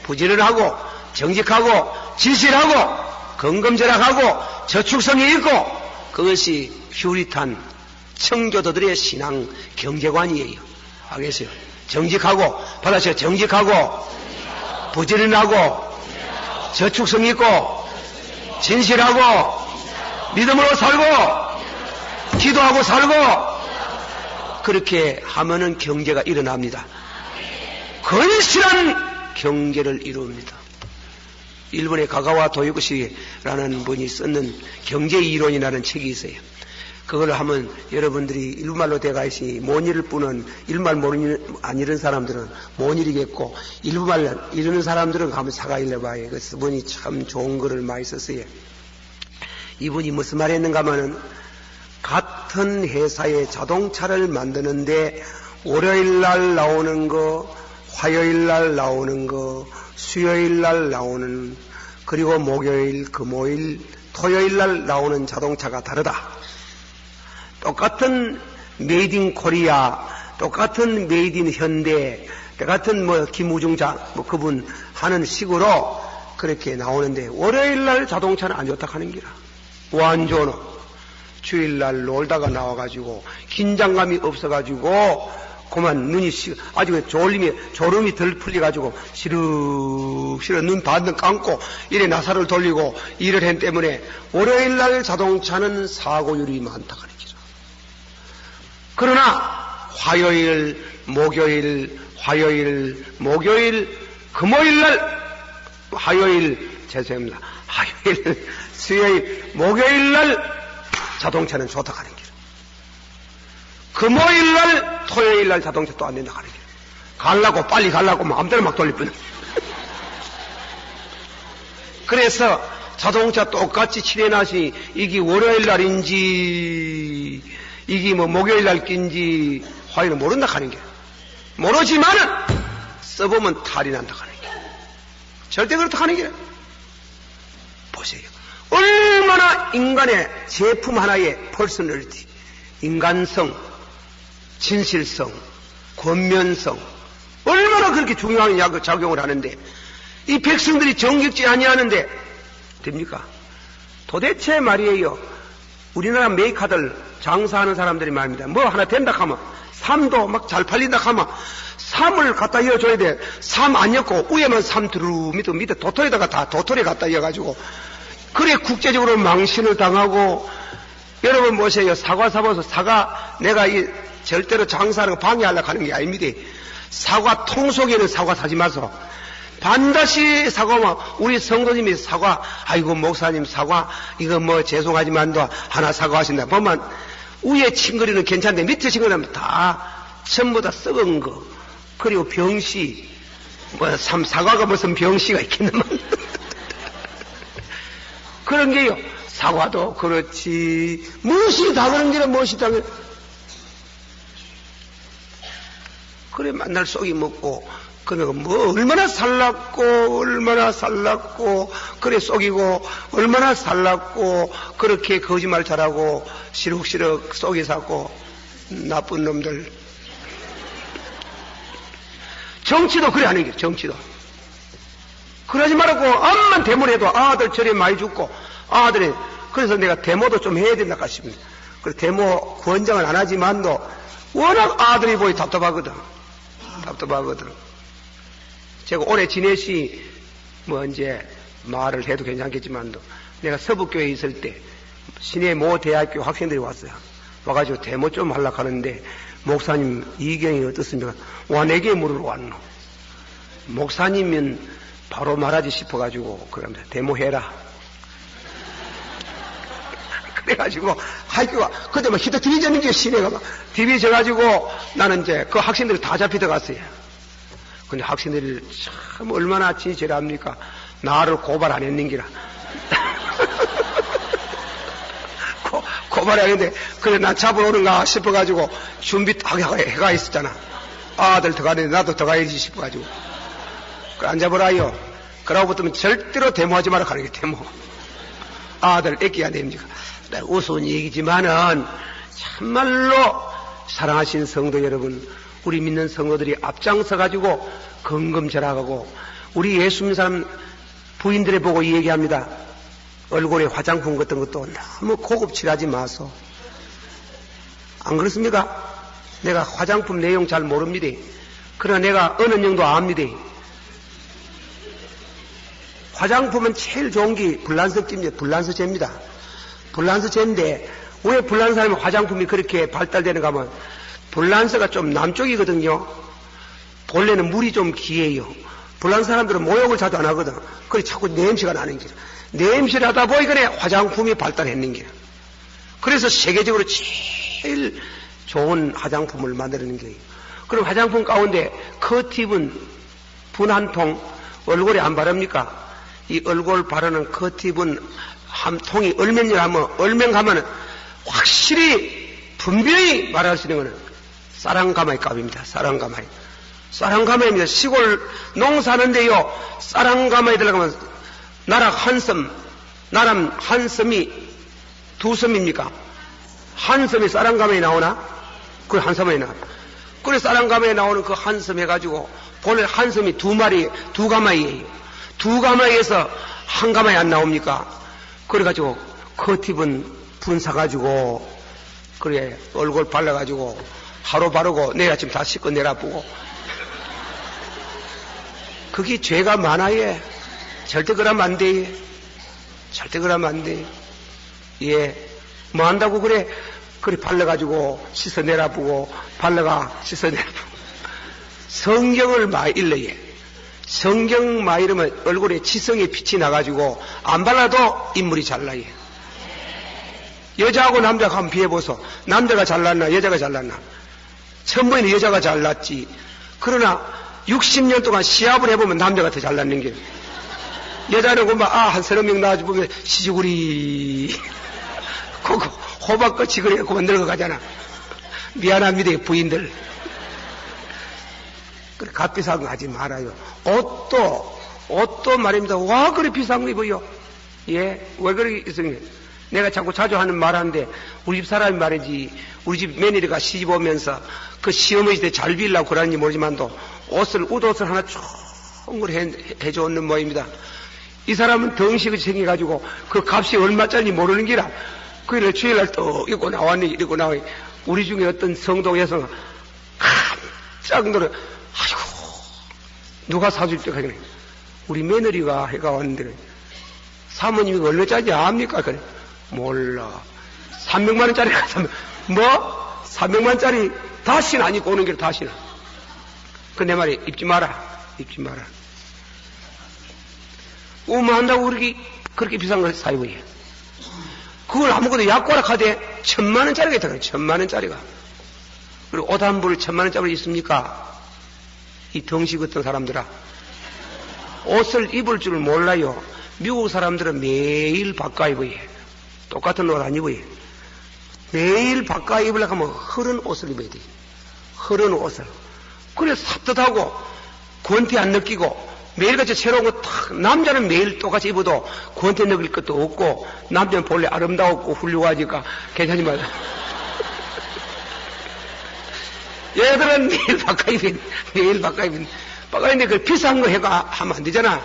부지런하고, 정직하고, 진실하고, 건검절약하고, 저축성이 있고, 그것이 퓨리탄 청교도들의 신앙 경제관이에요. 알겠어요? 정직하고, 받아서 정직하고, 부지런하고, 저축성 있고, 진실하고, 믿음으로 살고, 기도하고 살고, 그렇게 하면은 경제가 일어납니다. 건실한 경제를 이룹니다. 일본의 가가와 도요코시라는 분이 썼는 경제이론이라는 책이 있어요. 그걸 하면 여러분들이 일본말로 돼가시 못 잃을 뿐은 일본말 모르는 안 잃은 사람들은 못 잃겠고 일본말 잃는 사람들은 가면 사가 읽어봐요. 그래서 분이 참 좋은 글을 많이 썼어요. 이분이 무슨 말 했는가 하면은 같은 회사의 자동차를 만드는데 월요일날 나오는 거, 화요일날 나오는 거, 수요일날 나오는, 그리고 목요일, 금요일, 토요일날 나오는 자동차가 다르다. 똑같은 메이드 인 코리아, 똑같은 메이드 인 현대, 똑같은 김우중자 그분 하는 식으로 그렇게 나오는데 월요일날 자동차는 안 좋다 하는 기라. 완전히 주일날 놀다가 나와가지고 긴장감이 없어가지고 그만 눈이 아주 졸음이 덜 풀려가지고 시르시르 눈 반등 감고 이래 나사를 돌리고 일을 했기 때문에 월요일날 자동차는 사고율이 많다 하는 기라. 그러나 화요일, 목요일, 금요일날 죄송합니다. 화요일, 수요일, 목요일날 자동차는 좋다 하는 길. 금요일날, 토요일날 자동차 또 안 된다 하는 길. 빨리 가려고 마음대로 막 돌릴 뿐. 그래서 자동차 똑같이 칠해놨으니 이게 월요일 날인지 이게 뭐 목요일 날 낀지 화요일은 모른다 하는 게. 모르지만은 써보면 탈이 난다 하는 게. 절대 그렇다 하는 게. 보세요. 얼마나 인간의 제품 하나의 퍼스널리티, 인간성, 진실성, 권면성, 얼마나 그렇게 중요한 작용을 하는데 이 백성들이 정직지 아니하는데 됩니까? 도대체 말이에요. 우리나라 메이커들 장사하는 사람들이 말입니다. 뭐 하나 된다 하면 삶도 막 잘 팔린다 하면 삶을 갖다 이어줘야 돼. 삶 안 엮고 위에만 삶 두루 밑에 도토리에다가 다 도토리 갖다 이어가지고 그래 국제적으로 망신을 당하고. 여러분 보세요. 사과 사봐서 사과 내가 이 절대로 장사하는 거 방해하려고 하는 게 아닙니다. 사과 통 속에는 사과 사지 마소. 반드시 사과만 우리 성도님이 사과 아이고 목사님 사과 이거 뭐 죄송하지만도 하나 사과하신다 보면 위에 칭거리는 괜찮은데 밑에 칭거리는 다 전부 다 썩은 거 그리고 병시 뭐 사과가 무슨 병시가 있겠는만 그런 게요. 사과도 그렇지 무엇이 다 그런 게는 무엇이 다 그래 맨날 쏙이 먹고 그러니까 뭐 얼마나 살랐고 그래 속이고 얼마나 살랐고 그렇게 거짓말 잘하고 시룩시룩 속이 샀고 나쁜 놈들. 정치도 그래 하는 게 정치도 그러지 말고 암만 데모를 해도 아들 저래 많이 죽고 아들이 그래서 내가 데모도 좀 해야 된다 싶습니다. 그래서 데모 권장을 안 하지만도 워낙 아들이 보이 답답하거든. 제가 올해 지내시 뭐 이제 말을 해도 괜찮겠지만도 내가 서북교회에 있을 때 시내 모 대학교 학생들이 왔어요. 와가지고 데모 좀 하려고 하는데 목사님 이경이 어떻습니까? 와 내게 물으러 왔노. 목사님은 바로 말하지 싶어가지고 그럽니다. 데모해라. 그래가지고 학교가 그때 막 히터 디비전인 게 시내가 막 디비져가지고 나는 이제 그 학생들이 다 잡혀 들어갔어요. 근데 학생들이 참 얼마나 진실합니까? 나를 고발 안 했는기라. 고발 안 했는데 그래 나 잡으러 오는가 싶어가지고 준비 딱 해가 있었잖아. 아들 들어가는데 나도 들어가야지 싶어가지고 그래 안 잡으라요. 그러고 붙으면 절대로 데모하지 마라 하는 게 데모. 아들 애끼야 됩니까? 우스운 얘기지만은 참말로 사랑하신 성도 여러분, 우리 믿는 성도들이 앞장서 가지고 건금절하고 우리 예수 믿는 사람 부인들에 보고 얘기합니다. 얼굴에 화장품 같은 것도 너무 고급칠하지 마소. 안 그렇습니까? 내가 화장품 내용 잘 모릅니다. 그러나 내가 어느 정도 압니다. 화장품은 제일 좋은 게 불란서제입니다. 불란서제인데 왜 불란서 사람이 화장품이 그렇게 발달되는가 하면 불란서가 좀 남쪽이거든요. 본래는 물이 좀 귀해요. 불란서 사람들은 모욕을 자주 안 하거든. 그래 자꾸 냄새가 나는 게 냄새를 하다 보이거네 화장품이 발달했는 게. 그래서 세계적으로 제일 좋은 화장품을 만드는 거예요. 그럼 화장품 가운데 커티분 분 한 통 얼굴에 안 바릅니까? 이 얼굴 바르는 커티분 한 통이 얼명 가면 확실히 분명히 말할 수 있는 것은 쌀한가마이 값입니다. 쌀한가마입니다. 시골 농사하는데요. 쌀한가마에 들어가면 나락 한 섬이 두 섬입니까? 한 섬이 쌀한가마에 나오나? 그 한 섬에 나와. 그래 쌀한가마에 나오는 그 한 섬 해가지고 본래 한 섬이 두 가마이에요. 두 가마에서 한 가마에 안 나옵니까? 그래가지고 커티분 분 사가지고 그래 얼굴 발라가지고 하루 바르고 내일 아침 다 씻고 내려보고 그게 죄가 많아요. 절대 그러면 안 돼. 예. 뭐 한다고 그래 발라가지고 씻어 내려보고 발라가 씻어 내려보고 성경을 많이 읽어야. 성경 많이 읽으면 얼굴에 지성의 빛이 나가지고 안 발라도 인물이 잘나요. 여자하고 남자하고 한번 비해보소. 남자가 잘났나 여자가 잘났나. 처음 보이는 여자가 잘났지. 그러나 60년 동안 시합을 해보면 남자가 더 잘났는 게 여자는 보면 한 서너 명 나와주면 시주구리 그거 호박꽃이 그래 그만 늙어가잖아. 미안합니다 부인들. 그래 값비싼 거 하지 말아요. 옷도 말입니다. 와 그래 비싼 거 입어요. 예? 왜 그래 있으면 내가 자주 하는 말 하는데 우리 집 사람이 말이지 우리 집 며느리가 시집 오면서 그 시어머니 때 잘 빌려고 그러는지 모르지만도 옷옷을 하나 총을 해줬는 모입니다. 이 사람은 덩식이 생겨가지고 그 값이 얼마짜리 모르는 기라 그를 주일날 또 입고 나왔니 이러고 나와. 우리 중에 어떤 성도 여성은 깜짝 놀라. 아이고 누가 사줄 때가 그래. 우리 며느리가 해가 왔는데 사모님이 얼마짜리 압니까? 그래. 몰라. 300만 원짜리 가서 뭐? 300만 원짜리 다시는 안 입고 오는 게 다시는. 그 내 말이 입지 마라. 오만한다고 그렇게 비싼 걸 사입어. 그걸 아무것도 약과락하되 1000만 원짜리가 있다 그래. 1000만 원짜리가. 그리고 옷 한 벌을 1000만 원짜리 있습니까? 이 덩식 같은 사람들아. 옷을 입을 줄 몰라요. 미국 사람들은 매일 바꿔 입어요. 똑같은 옷 안 입어요. 매일 바꿔 입으려고 하면 흐른 옷을 입어야 돼. 흐른 옷을. 그래 삽뜻하고 권태 안 느끼고 매일같이 새로운 거 탁. 남자는 매일 똑같이 입어도 권태 느낄 것도 없고 남자는 본래 아름다웠고 훌륭하니까 괜찮지만 얘들은 매일 바꿔 입는 바꿔입는데 그 비싼 거 해가 하면 안 되잖아.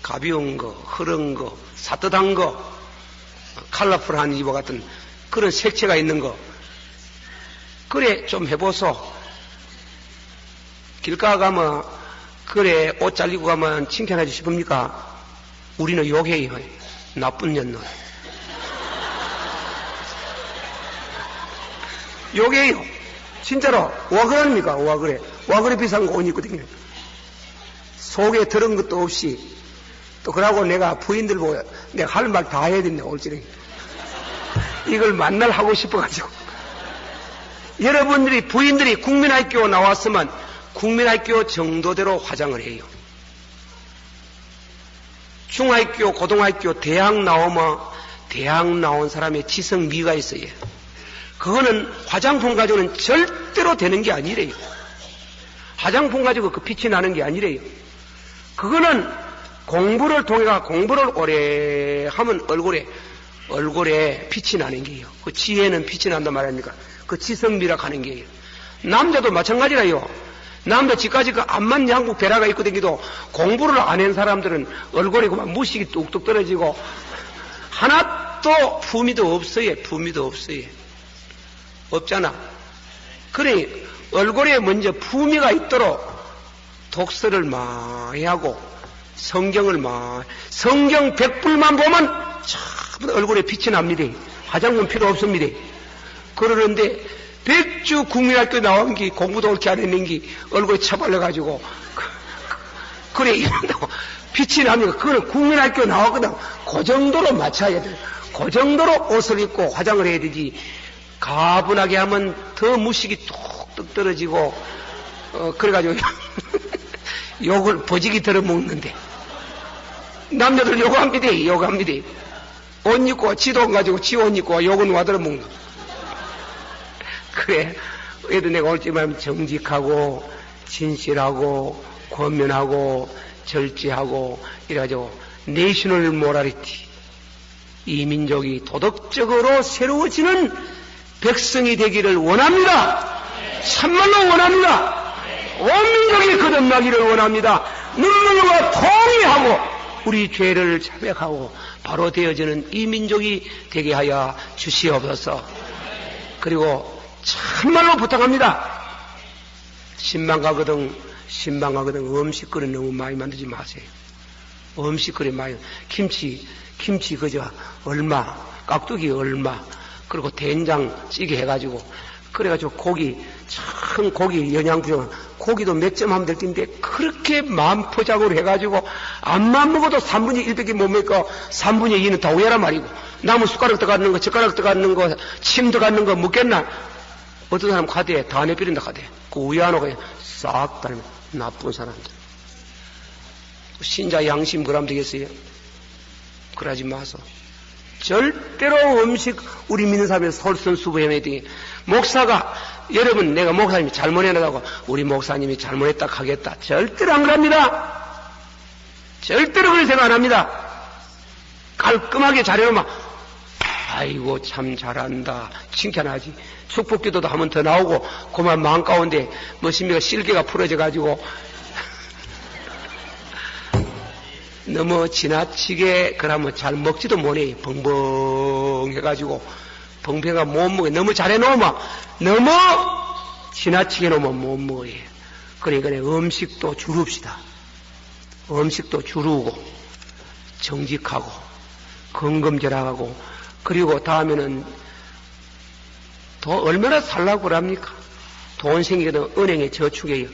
가벼운 거, 흐른 거, 삿뜻한 거, 컬러풀한 이와 같은 그런 색채가 있는 거. 그래 좀 해보소. 길가 가면 그래 옷 잘리고 가면 칭찬하지 싶습니까? 우리는 욕해요. 나쁜 년놈. 욕해요. 진짜로. 와 그럽니까? 와 그래 비싼 거 옷 입고 다니는. 속에 들은 것도 없이 또 그러고 내가 부인들 보고 내가 할 말 다 해야 된다 올지는. 이걸 만날 하고 싶어가지고. 여러분들이 부인들이 국민학교 나왔으면 국민학교 정도대로 화장을 해요. 중학교, 고등학교, 대학 나오면 대학 나온 사람의 지성미가 있어요. 그거는 화장품 가지고는 절대로 되는 게 아니래요. 화장품 가지고 그 빛이 나는 게 아니래요. 그거는 공부를 통해가 공부를 오래 하면 얼굴에 빛이 나는 게요. 그 지혜는 빛이 난단 말입니까? 그 지성미라 하는 게요. 남자도 마찬가지라요. 남자 집까지 그 암만 양복 베라가 입고 다니도 공부를 안 한 사람들은 얼굴에 그만 무식이 뚝뚝 떨어지고 하나도 품위도 없어요. 없잖아. 그래 얼굴에 먼저 품위가 있도록 독서를 많이 하고 성경 100불만 보면 전부 얼굴에 빛이 납니다. 화장품 필요 없습니다. 그러는데 백주 국민학교 나온 게 공부도 그렇게 안 했는 게 얼굴에 처발려가지고 그래 이런다고 빛이 납니까? 그거는 국민학교 나왔거든. 그 정도로 맞춰야 돼. 그 정도로 옷을 입고 화장을 해야 되지. 가분하게 하면 더 무식이 뚝뚝 떨어지고 그래가지고 욕을 버지기 들어먹는데 남자들 욕합니다. 옷 입고 지도 안 가지고 지 옷 입고 욕은 와들어 먹는. 그래 애들 내가 올지만 정직하고 진실하고 권면하고 절제하고 이래가지고 내셔널 모랄리티 이 민족이 도덕적으로 새로워지는 백성이 되기를 원합니다. 참말로 원합니다. 온 민족이 거듭나기를 원합니다. 눈물과 통회하고 우리 죄를 자백하고 바로 되어지는 이 민족이 되게 하여 주시옵소서. 그리고 참말로 부탁합니다. 신방 가거든 음식거리 너무 많이 만들지 마세요. 음식거리 많이 김치 그저 얼마 깍두기 얼마 그리고 된장찌개 해가지고 그래가지고 고기 영양분 고기도 몇 점 하면 될 텐데 그렇게 만포작으로 해가지고 암만 먹어도 3분의 1밖에 못 먹고 3분의 2는 다 우야란 말이고 남은 숟가락 들어가는 거 젓가락 들어가는 거 침 들어가는 거 먹겠나? 어떤 사람 카드에 다 내버린다 카드에. 그 위안하고 싹 다니면 나쁜 사람들. 신자 양심 그러면 되겠어요? 그러지 마소. 절대로 음식 우리 믿는 사람이 솔선수범해야 돼. 목사가 여러분 내가 목사님이 잘못해놨다고 우리 목사님이 잘못했다 하겠다. 절대로 안 그럽니다. 절대로 그런 생각 안 합니다. 깔끔하게 잘해놓으면 아이고 참 잘한다 칭찬하지. 축복기도도 하면 더 나오고 그만 마음 가운데 뭐십니까 실개가 풀어져가지고 너무 지나치게 그러면 잘 먹지도 못해. 벙벙해가지고 벙벙해가 못 먹어. 너무 잘해놓으면 너무 지나치게 놓으면 못 먹어요. 그러니까 음식도 줄읍시다. 음식도 줄이고 정직하고 건금절약하고 그리고 다음에는 더 얼마나 살라고 그럽니까? 돈 생기거든 은행에 저축해요.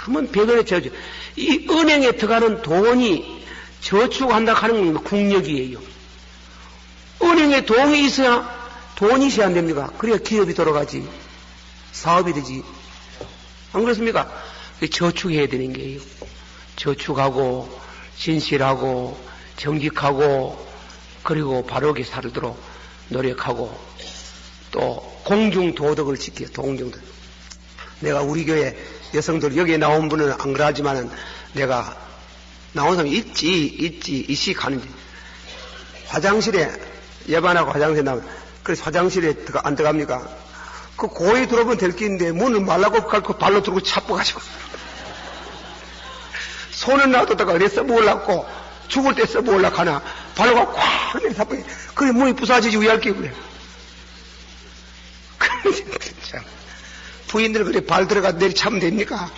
다면 100원에 저축. 이 은행에 들어가는 돈이 저축한다 하는 건 국력이에요. 은행에 돈이 있어야 안 됩니까? 그래야 기업이 돌아가지. 사업이 되지. 안 그렇습니까? 저축해야 되는 게요. 저축하고 진실하고 정직하고 그리고 바르게 살도록 노력하고 또 공중도덕을 지켜요. 공중도덕. 내가 우리 교회 여성들 여기에 나온 분은 안 그러지만은 내가 나온 사람이 있지 가는지 화장실에 예반하고 화장실에 나오면 그래서 화장실에 안 들어갑니까? 그 고에 들어오면 될 게 있는데 문을 말라고 갈고 발로 들고 차뻐가지고 손은 놔뒀다가 어디 써먹으려고 죽을 때 써먹으려고 하나 발로가 꽉 내려 차뻐. 그래 문이 부서지지 위할 게 그래. 참 부인들 그래 발 들어가 내리차면 됩니까?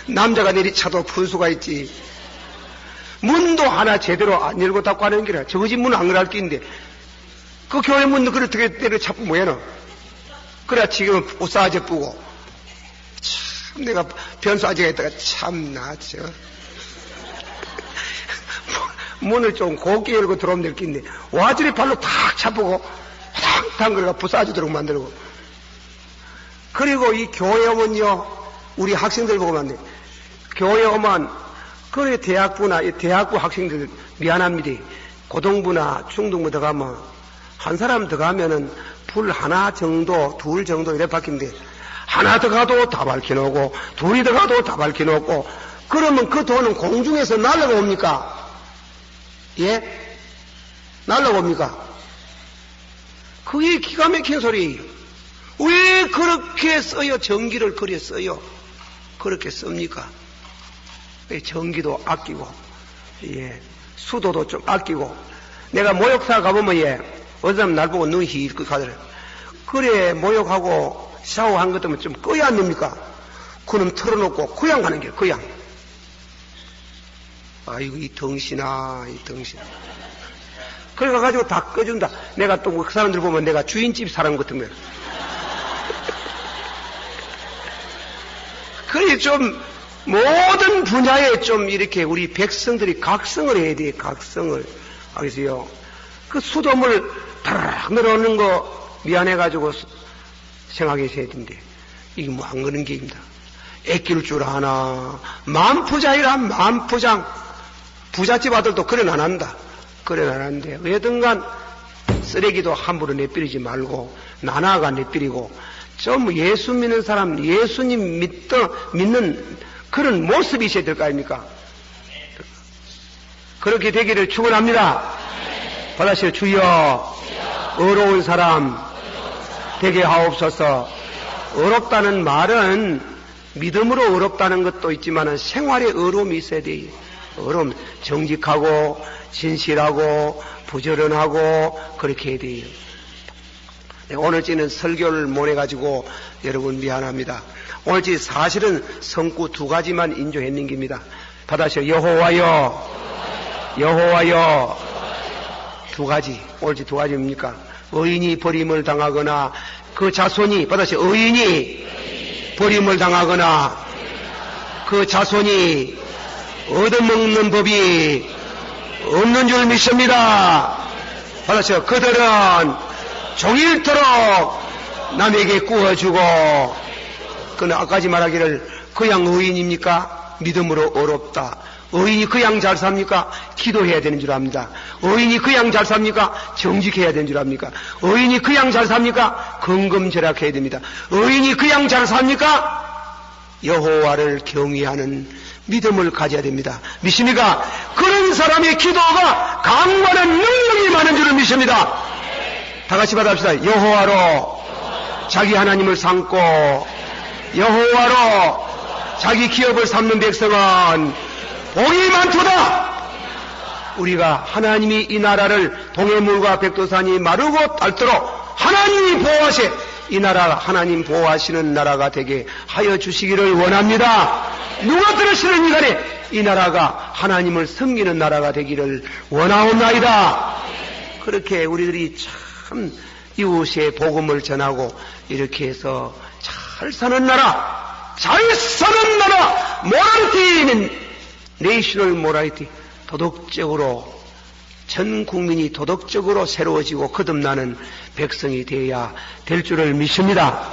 남자가 내리차도 분수가 있지. 문도 하나 제대로 안 열고 닫고 하는 게라. 저거 집 문은 안 그럴 게 있는데 그 교회 문도 그렇게 내려차고 뭐야. 그래 지금은 옷싸아져 뿌고 참 내가 변수 아재가 있다가 참나 저 문을 좀 곱게 열고 들어오면 될 게 있는데 와저리 발로 탁 차보고 탕탕 그래가 부싸지도록 만들고. 그리고 이 교회 오면요 우리 학생들 보고 만네 교회 오면 그래 대학부 학생들 미안합니다. 고등부나 중등부 들어가면 한 사람 들어가면은 불 하나 정도 둘 정도 이래 바뀐데 하나 들어가도 다 밝혀놓고 둘이 들어가도 다 밝혀놓고 그러면 그 돈은 공중에서 날라가 옵니까? 예? 날라가 옵니까? 그게 기가 막힌 소리예요. 왜 그렇게 써요? 전기를 그래 써요? 그렇게 씁니까? 전기도 아끼고, 예, 수도도 좀 아끼고. 내가 모욕사 가보면, 예, 어떤 사람 날 보고 눈이 힐끗 가더래. 그래, 모욕하고 샤워한 것 때문에 좀 꺼야 안 됩니까? 그놈 털어놓고 고향 가는 길, 고향. 아이고, 이 덩신아. 그래 가지고 다 꺼준다. 내가 또 그 사람들 보면 내가 주인집 사람 같은 거야. 그래 좀 모든 분야에 좀 이렇게 우리 백성들이 각성을 해야 돼. 각성을. 알겠어요? 그 수돗물 타락 늘어오는 거 미안해가지고 생각해서 해야 된대. 이게 뭐 안 그런 게입니다. 애낄 줄 아나. 만푸장이라 만푸장. 부잣집 아들도 그래 안 한다. 그래 안 하는데 왜든간 쓰레기도 함부로 내버리지 말고 나나가 내버리고 좀 예수 믿는 사람 예수님 믿는 그런 모습이 있어야 될 거 아닙니까? 그렇게 되기를 축원합니다. 받아시오. 주여 어려운 사람 되게 하옵소서. 어렵다는 말은 믿음으로 어렵다는 것도 있지만 생활에 어려움이 있어야 돼요. 어려움 정직하고 진실하고 부지런하고 그렇게 해야 돼요. 오늘쯤은 설교를 못 해가지고 여러분 미안합니다. 오늘쯤 사실은 성구 2가지만 인조했는 겁니다. 받아시오. 여호와여 2가지. 오늘쯤 2가지입니까? 의인이 버림을 당하거나 그 자손이 받아시오. 의인이 버림을 당하거나 그 자손이 얻어먹는 법이 없는 줄 믿습니다. 받아시오. 그들은 종일토록 남에게 구워주고. 그는 아까지 말하기를 그냥 의인입니까? 믿음으로 어렵다. 의인이 그냥 잘 삽니까? 기도해야 되는 줄 압니다. 의인이 그냥 잘 삽니까? 정직해야 되는 줄 압니까? 의인이 그냥 잘 삽니까? 긍금절약해야 됩니다. 의인이 그냥 잘 삽니까? 여호와를 경외하는 믿음을 가져야 됩니다. 믿습니까? 그런 사람의 기도가 강건한 능력이 많은 줄을 믿습니다. 다 같이 받아봅시다. 여호와로 자기 하나님을 삼고 여호와로 자기 기업을 삼는 백성은 복이 많도다. 우리가 하나님이 이 나라를 동해물과 백두산이 마르고 닳도록 하나님이 보호하시 이 나라 하나님 보호하시는 나라가 되게 하여 주시기를 원합니다. 누가 들으시는 이간에 이 나라가 하나님을 섬기는 나라가 되기를 원하옵나이다. 그렇게 우리들이 참 이웃의 복음을 전하고 이렇게 해서 잘 사는 나라, 모라리티는 내셔널 모라리티, 도덕적으로 전 국민이 도덕적으로 새로워지고 거듭나는 백성이 되어야 될 줄을 믿습니다.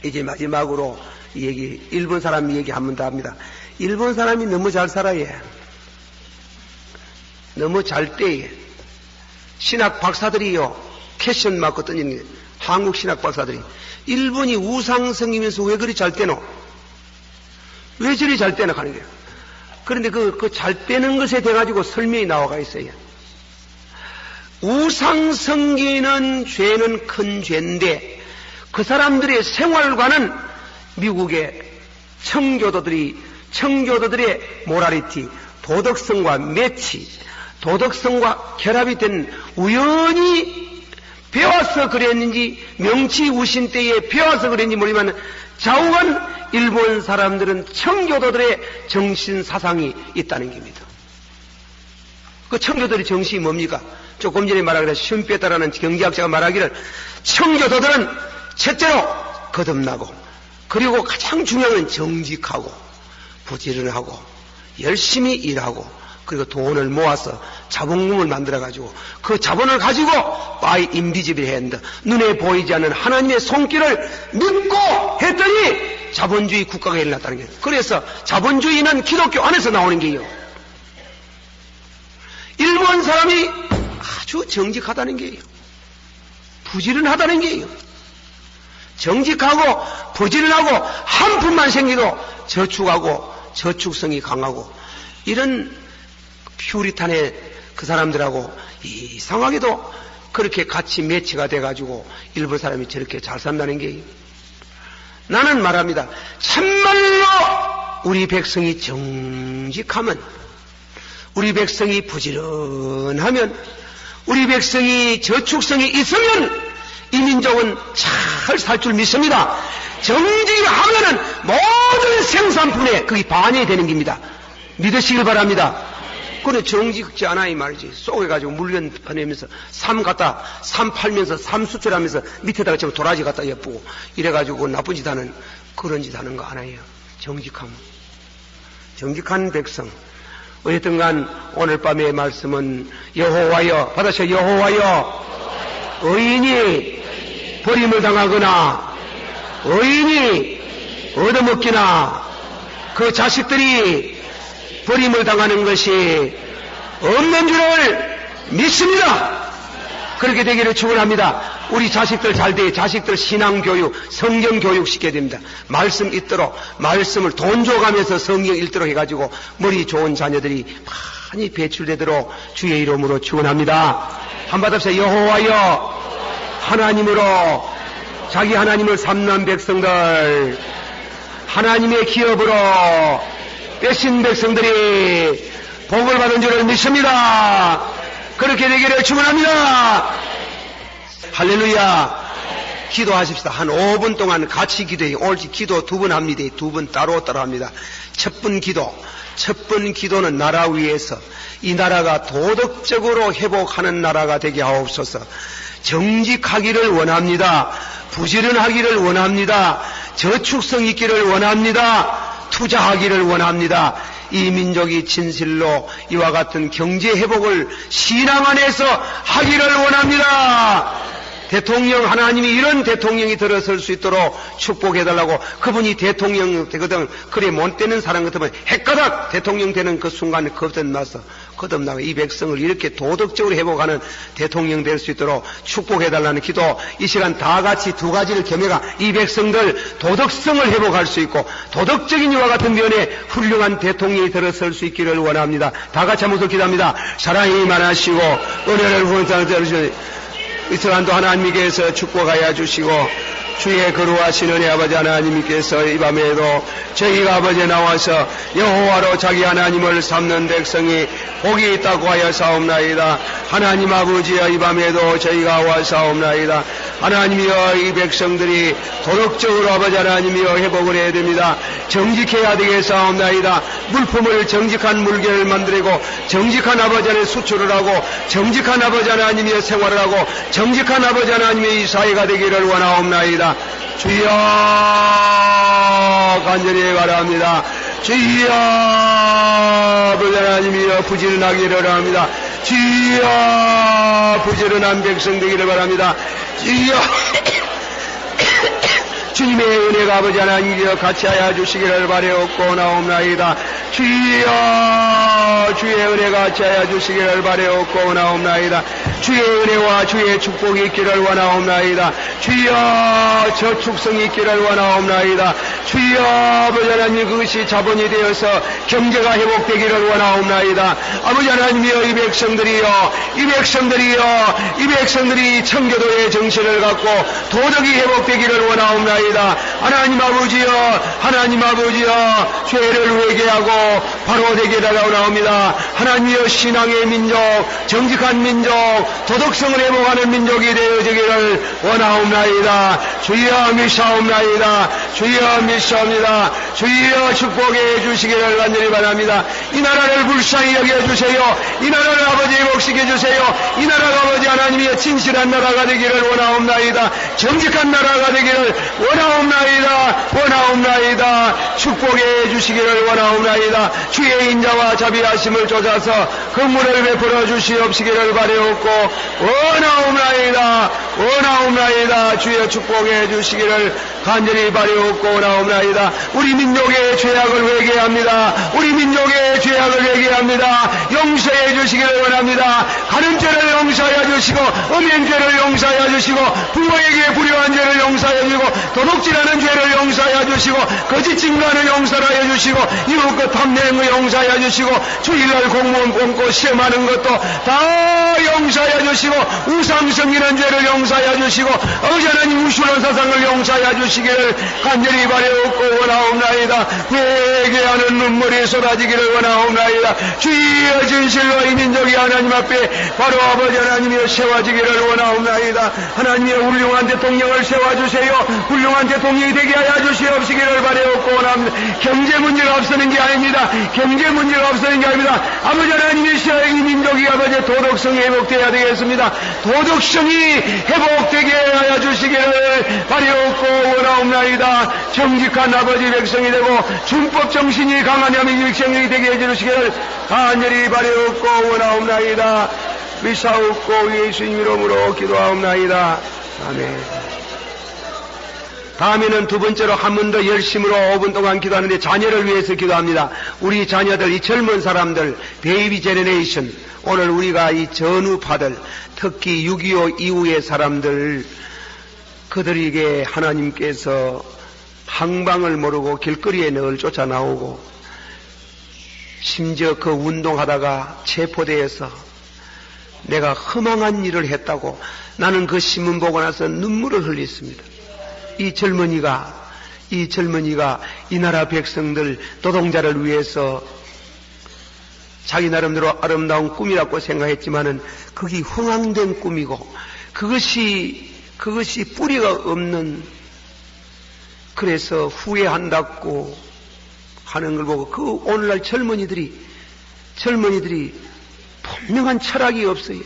이제 마지막으로 일본 사람 얘기 한 번 더 합니다. 일본 사람이 너무 잘 살아요. 너무 잘 떼요. 신학 박사들이요, 캐션 마크 던지는 한국 신학 박사들이 일본이 우상성이면서 왜 그리 잘 떼노? 왜 저리 잘 떼나 하는 거예요. 그런데 그 잘 빼는 것에 대해가지고 설명이 나와가 있어요. 우상성기는 죄는 큰 죄인데 그 사람들의 생활과는 미국의 청교도들의 모라리티, 도덕성과 매치, 도덕성과 결합이 된 우연히 배워서 그랬는지 명치우신 때에 배워서 그랬는지 모르지만 좌우간 일본 사람들은 청교도들의 정신 사상이 있다는 겁니다. 그 청교도들의 정신이 뭡니까? 조금 전에 말하기를 슌페타라는 경제학자가 말하기를 청교도들은 첫째로 거듭나고 그리고 가장 중요한 건 정직하고 부지런하고 열심히 일하고 그리고 돈을 모아서 자본금을 만들어가지고 그 자본을 가지고 by invisible hand, 눈에 보이지 않는 하나님의 손길을 믿고 했더니 자본주의 국가가 일어났다는 거예요. 그래서 자본주의는 기독교 안에서 나오는 게요. 일본 사람이 아주 정직하다는 게요. 부지런하다는 게요. 정직하고 부지런하고 한 푼만 생기도 저축하고 저축성이 강하고 이런 퓨리탄의 그 사람들하고 이상하게도 그렇게 같이 매치가 돼가지고 일본 사람이 저렇게 잘 산다는 게 나는 말합니다. 참말로 우리 백성이 정직하면 우리 백성이 부지런하면 우리 백성이 저축성이 있으면 이 민족은 잘 살 줄 믿습니다. 정직하면은 모든 생산품에 그게 반영이 되는 겁니다. 믿으시길 바랍니다. 그래 정직지 않아 이 말이지. 쏘개가지고 물건 보내면서 삼 팔면서 삼 수출하면서 밑에다가 좀 도라지 갖다 엿보고 이래가지고 나쁜 짓 하는 그런 짓 하는 거 아니에요. 정직한 백성. 어쨌든간 오늘 밤의 말씀은 여호와여 받으셔. 여호와여 의인이 버림을 당하거나 의인이 얻어먹기나 그 자식들이 버림을 당하는 것이 없는 줄을 믿습니다. 그렇게 되기를 축원합니다. 우리 자식들 잘 돼. 자식들 신앙교육, 성경교육 시켜야 됩니다. 말씀 읽도록, 말씀을 돈 줘가면서 성경 읽도록 해가지고 머리 좋은 자녀들이 많이 배출되도록 주의 이름으로 축원합니다. 한번 받읍시다. 여호와여 하나님으로 자기 하나님을 삼는 백성들 하나님의 기업으로 빼신 백성들이 복을 받은 줄을 믿습니다. 그렇게 되기를 축원합니다. 할렐루야. 기도하십시다. 한 5분 동안 같이 기도해요. 오늘 기도 2번 합니다. 2번 따로 합니다. 첫 번 기도는 나라 위에서 이 나라가 도덕적으로 회복하는 나라가 되게 하옵소서. 정직하기를 원합니다. 부지런하기를 원합니다. 저축성 있기를 원합니다. 투자하기를 원합니다. 이 민족이 진실로 이와 같은 경제 회복을 신앙 안에서 하기를 원합니다. 대통령 하나님이 이런 대통령이 들어설 수 있도록 축복해달라고. 그분이 대통령 되거든. 그래 못 되는 사람 같으면 핵가닥 대통령 되는 그 순간에 거듭나고 이 백성을 이렇게 도덕적으로 회복하는 대통령 될 수 있도록 축복해달라는 기도. 이 시간 다 같이 두 가지를 겸해가 이 백성들 도덕성을 회복할 수 있고 도덕적인 이와 같은 면에 훌륭한 대통령이 들어설 수 있기를 원합니다. 다 같이 한번 기도합니다. 사랑이 많으시고 은혜를 후원상 들으시는 이 시간도 하나님께서 축복하여 주시고 주의 거룩하신 은혜 아버지 하나님께서 이 밤에도 저희가 아버지에 나와서 여호와로 자기 하나님을 삼는 백성이 복이 있다고 하여 사옵나이다. 하나님 아버지여 이 밤에도 저희가 와 사옵나이다. 하나님이여 이 백성들이 도덕적으로 아버지 하나님이여 회복을 해야 됩니다. 정직해야 되겠사옵나이다. 물품을 정직한 물건을 만들고 정직한 아버지 하나님 수출을 하고 정직한 아버지 하나님이여 생활을 하고 정직한 아버지 하나님의 이 사회가 되기를 원하옵나이다. 주여 간절히 바랍니다. 주여 아버지 하나님이여 부지런하기를 합니다. 주여 부지런한 백성 되기를 바랍니다. 주여 주님의 은혜가 아버지 하나님이여 같이하여 주시기를 바라옵고 나옵나이다. 주여 주의 은혜가 같이하여 주시기를 바라옵고 나옵나이다. 주의 은혜와 주의 축복이 있기를 원하옵나이다. 주여 저축성이 있기를 원하옵나이다. 주여 아버지 하나님 그것이 자본이 되어서 경제가 회복되기를 원하옵나이다. 아버지 하나님이여 이 백성들이 청교도의 정신을 갖고 도덕이 회복되기를 원하옵나이다. 하나님 아버지여 죄를 회개하고 바로 되게 달라옵니다. 하나님이여 신앙의 민족, 정직한 민족, 도덕성을 회복하는 민족이 되어지기를 원하옵나이다. 주여 믿사옵나이다. 주여 믿사옵니다. 주여 축복해 주시기를 간절히 바랍니다. 이 나라를 불쌍히 여겨주세요. 이 나라를 아버지 회복시켜 주세요. 이 나라가 아버지 하나님이여 진실한 나라가 되기를 원하옵나이다. 정직한 나라가 되기를 원하옵나이다. 축복해 주시기를 원하옵나이다. 주의 인자와 자비하심을 쫓아서 긍휼을 베풀어 주시옵시기를 바라옵고 원하옵나이다. 주여 축복해 주시기를 간절히 바라옵고 원하옵나이다. 우리 민족의 죄악을 회개합니다. 용서해 주시기를 원합니다. 가는 죄를 용서하여 주시고 음행죄를 용서하여 주시고 부모에게 불효한 죄를 용서하여 주시고 도둑질하는 죄를 용서하여 주시고 거짓 증거하는 용서하여 주시고 이웃과 탐내는 거 용서하여 주시고 주일날 공무원 뽑고 시험하는 것도 다 용서하여 주시고 우상 섬기는 죄를 용서하여 주시고 아버지 하나님 우술한 사상을 용서하여 주시기를 간절히 바라옵고 원하옵나이다. 회개하는 눈물이 쏟아지기를 원하옵나이다. 주여 진실로 이 민족이 하나님 앞에 바로 아버지 하나님이여 세워지기를 원하옵나이다. 하나님이여 훌륭한 대통령을 세워주세요. 훌륭한 대통령이 되게 하여 주시옵시기를 바라옵고 원합니다. 경제 문제가 없어는 게 아닙니다. 아버지 하나님이시여 이 민족이 아버지 도덕성이 회복되어야 되겠습니다. 도덕성이 회복되게 하여 주시기를 바라옵고 원하옵나이다. 정직한 아버지 백성이 되고 준법 정신이 강한 야민 백성이 되게 해주시기를 간절히 바라옵고 원하옵나이다. 미사옵고 예수님 이름으로 기도하옵나이다. 아멘. 다음에는 두 번째로 한 번 더 열심으로 5분 동안 기도하는데 자녀를 위해서 기도합니다. 우리 자녀들, 이 젊은 사람들, 베이비 제너레이션, 오늘 우리가 이 전우파들, 특히 6.25 이후의 사람들, 그들에게 하나님께서 항방을 모르고 길거리에 늘 쫓아나오고 심지어 그 운동하다가 체포되어서 내가 허망한 일을 했다고 나는 그 신문 보고 나서 눈물을 흘렸습니다. 이 젊은이가 이 나라 백성들 노동자를 위해서 자기 나름대로 아름다운 꿈이라고 생각했지만은 그게 흥황된 꿈이고 그것이 뿌리가 없는, 그래서 후회한다고 하는 걸 보고 그 오늘날 젊은이들이 분명한 철학이 없어요.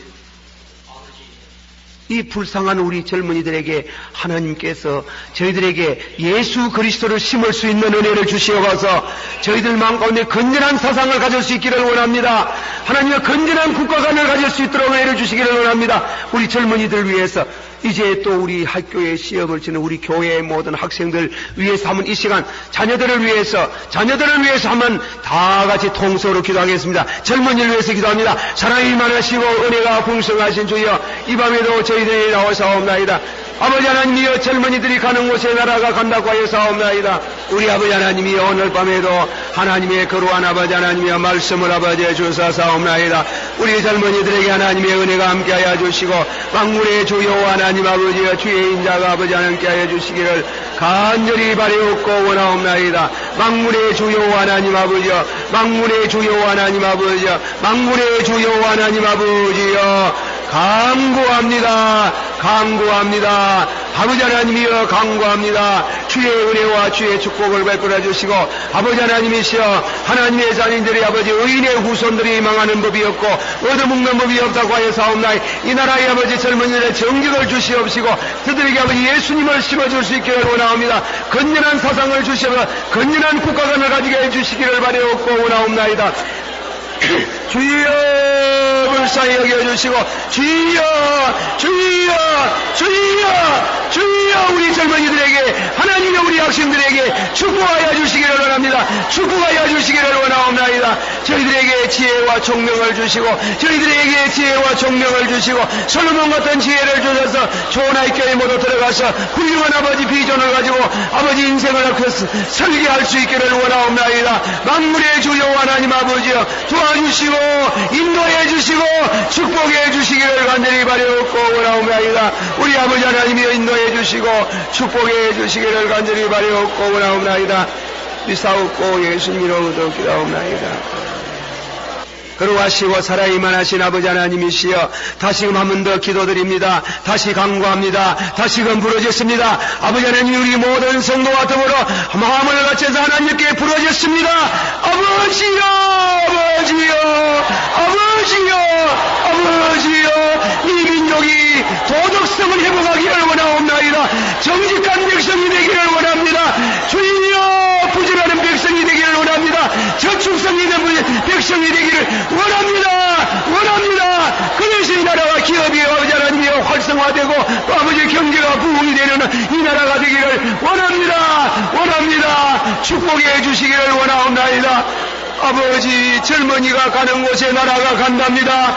이 불쌍한 우리 젊은이들에게 하나님께서 저희들에게 예수 그리스도를 심을 수 있는 은혜를 주시어가서 저희들 마음 가운데 건전한 사상을 가질 수 있기를 원합니다. 하나님의 건전한 국가관을 가질 수 있도록 은혜를 주시기를 원합니다. 우리 젊은이들 위해서 이제 또 우리 학교에 시험을 치는 우리 교회의 모든 학생들 위해서 한번 이 시간 자녀들을 위해서 한번 다 같이 통성으로 기도하겠습니다. 젊은이를 위해서 기도합니다. 사랑이 많으시고 은혜가 풍성하신 주여, 이 밤에도 저희들이 나와사옵나이다. 아버지 하나님이여, 젊은이들이 가는 곳에 나라가 간다고 하여 사옵나이다. 우리 아버지 하나님이여, 오늘 밤에도 하나님의 거룩한 아버지 하나님이여 말씀을 아버지 주사사옵나이다. 우리 젊은이들에게 하나님의 은혜가 함께하여 주시고 만물의 주여 하나님 아버지여, 주의 인자가 아버지 함께하여 주시기를 간절히 바라옵고 원하옵나이다. 만물의 주여 하나님 아버지여, 만물의 주여 하나님 아버지여, 만물의 주여 하나님 아버지여, 간구합니다. 아버지 하나님이여, 간구합니다. 주의 은혜와 주의 축복을 베풀어 주시고, 아버지 하나님이시여, 하나님의 자녀들이 아버지 의인의 후손들이 망하는 법이 없고 얻어먹는 법이 없다고 하여 사옵나이. 이 나라의 아버지 젊은이들의 정직을 주시옵시고 그들에게 아버지 예수님을 심어줄 수 있기를 원하옵니다. 건전한 사상을 주시옵소서. 건전한 국가관을 가지게 해주시기를 바라옵고 원하옵나이다. 주여 불쌍히 여겨주시고, 주여 우리 젊은이들에게, 하나님의 우리 학생들에게 축복하여 주시기를 원합니다. 축복하여 주시기를 원하옵나이다. 저희들에게 지혜와 총명을 주시고, 저희들에게 지혜와 총명을 주시고, 솔로몬 같은 지혜를 주셔서 좋은 학교에 모두 들어가서 훌륭한 아버지 비전을 가지고 아버지 인생을 설계할 수 있기를 원하옵나이다. 만물의 주여 하나님 아버지여, 도와주시고 인도해 주시고 축복해 주시기를 간절히 바라옵고 원하옵나이다. 우리 아버지 하나님이여, 인도해 주시고 축복해 주시기를 간절히 바라옵고 원하옵나이다. 비싸옵고 예수님으로 기도하옵나이다. 거룩하시고 살아있만하신 아버지 하나님이시여, 다시금 한 번 더 기도드립니다. 다시 간구합니다. 다시금 부르짖습니다. 아버지 하나님, 우리 모든 성도와 더불어 마음을 같이서 하나님께 부르짖습니다. 아버지여, 이 민족이 도덕성을 회복하기를 원하옵나이다. 정직한 백성이 되기를 원합니다. 주여, 부지런한 백성이 되기를 원합니다. 저축성 있는 백성이 되기를 원합니다. 그래서 이 나라가 기업이 아버지 하나님이여 활성화되고 또 아버지 경제가 부흥이 되는 이 나라가 되기를 원합니다. 축복해 주시기를 원하옵나이다. 아버지, 젊은이가 가는 곳에 나라가 간답니다.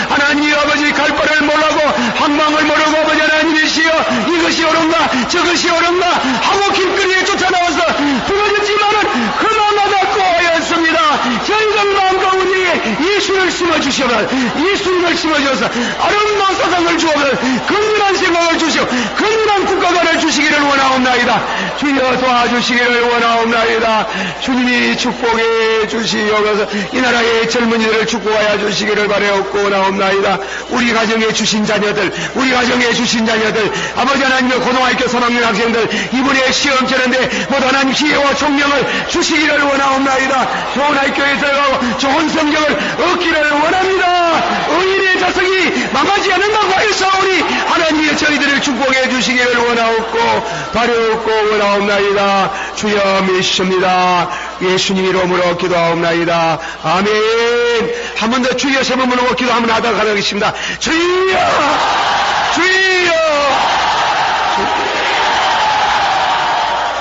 하나님이 아버지 갈 바를 몰라고 방망을 모르고 아버지 하나님이시여, 이것이 옳은가 저것이 옳은가 하고 길거리에 쫓아나와서 부러졌지만은 그만하다고 하였습니다. 저희들 마음 가운데 예수를 심어주시옵소서. 아름다운 사상을 주옵소서. 건전한 생각을 주시오. 건전한 국가관을 주시기를 원하옵나이다. 주여 도와주시기를 원하옵나이다. 주님이 축복해 주시옵소서. 이 나라의 젊은이들을 축복하여 주시기를 바라옵고 원하옵나이다. 우리 가정에 주신 자녀들, 아버지 하나님의 고등학교 3학년 학생들 이번에 시험 치는데 모두 하나님 지혜와 총명을 주시기를 원하옵나이다. 좋은 학교에 들어가고 좋은 성적을 얻기를 원합니다. 의인의 자석이 망하지 않는다고 하였사오니 하나님의 저희들을 축복해 주시기를 원하옵고 바라옵고 원하옵나이다. 주여 믿습니다. 예수님 이름으로 기도하옵나이다. 아멘. 한 번 더 주여 세 번 부르고 기도 한번 하다가 가겠습니다. 주여.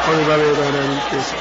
오늘 밤에도 하나님께서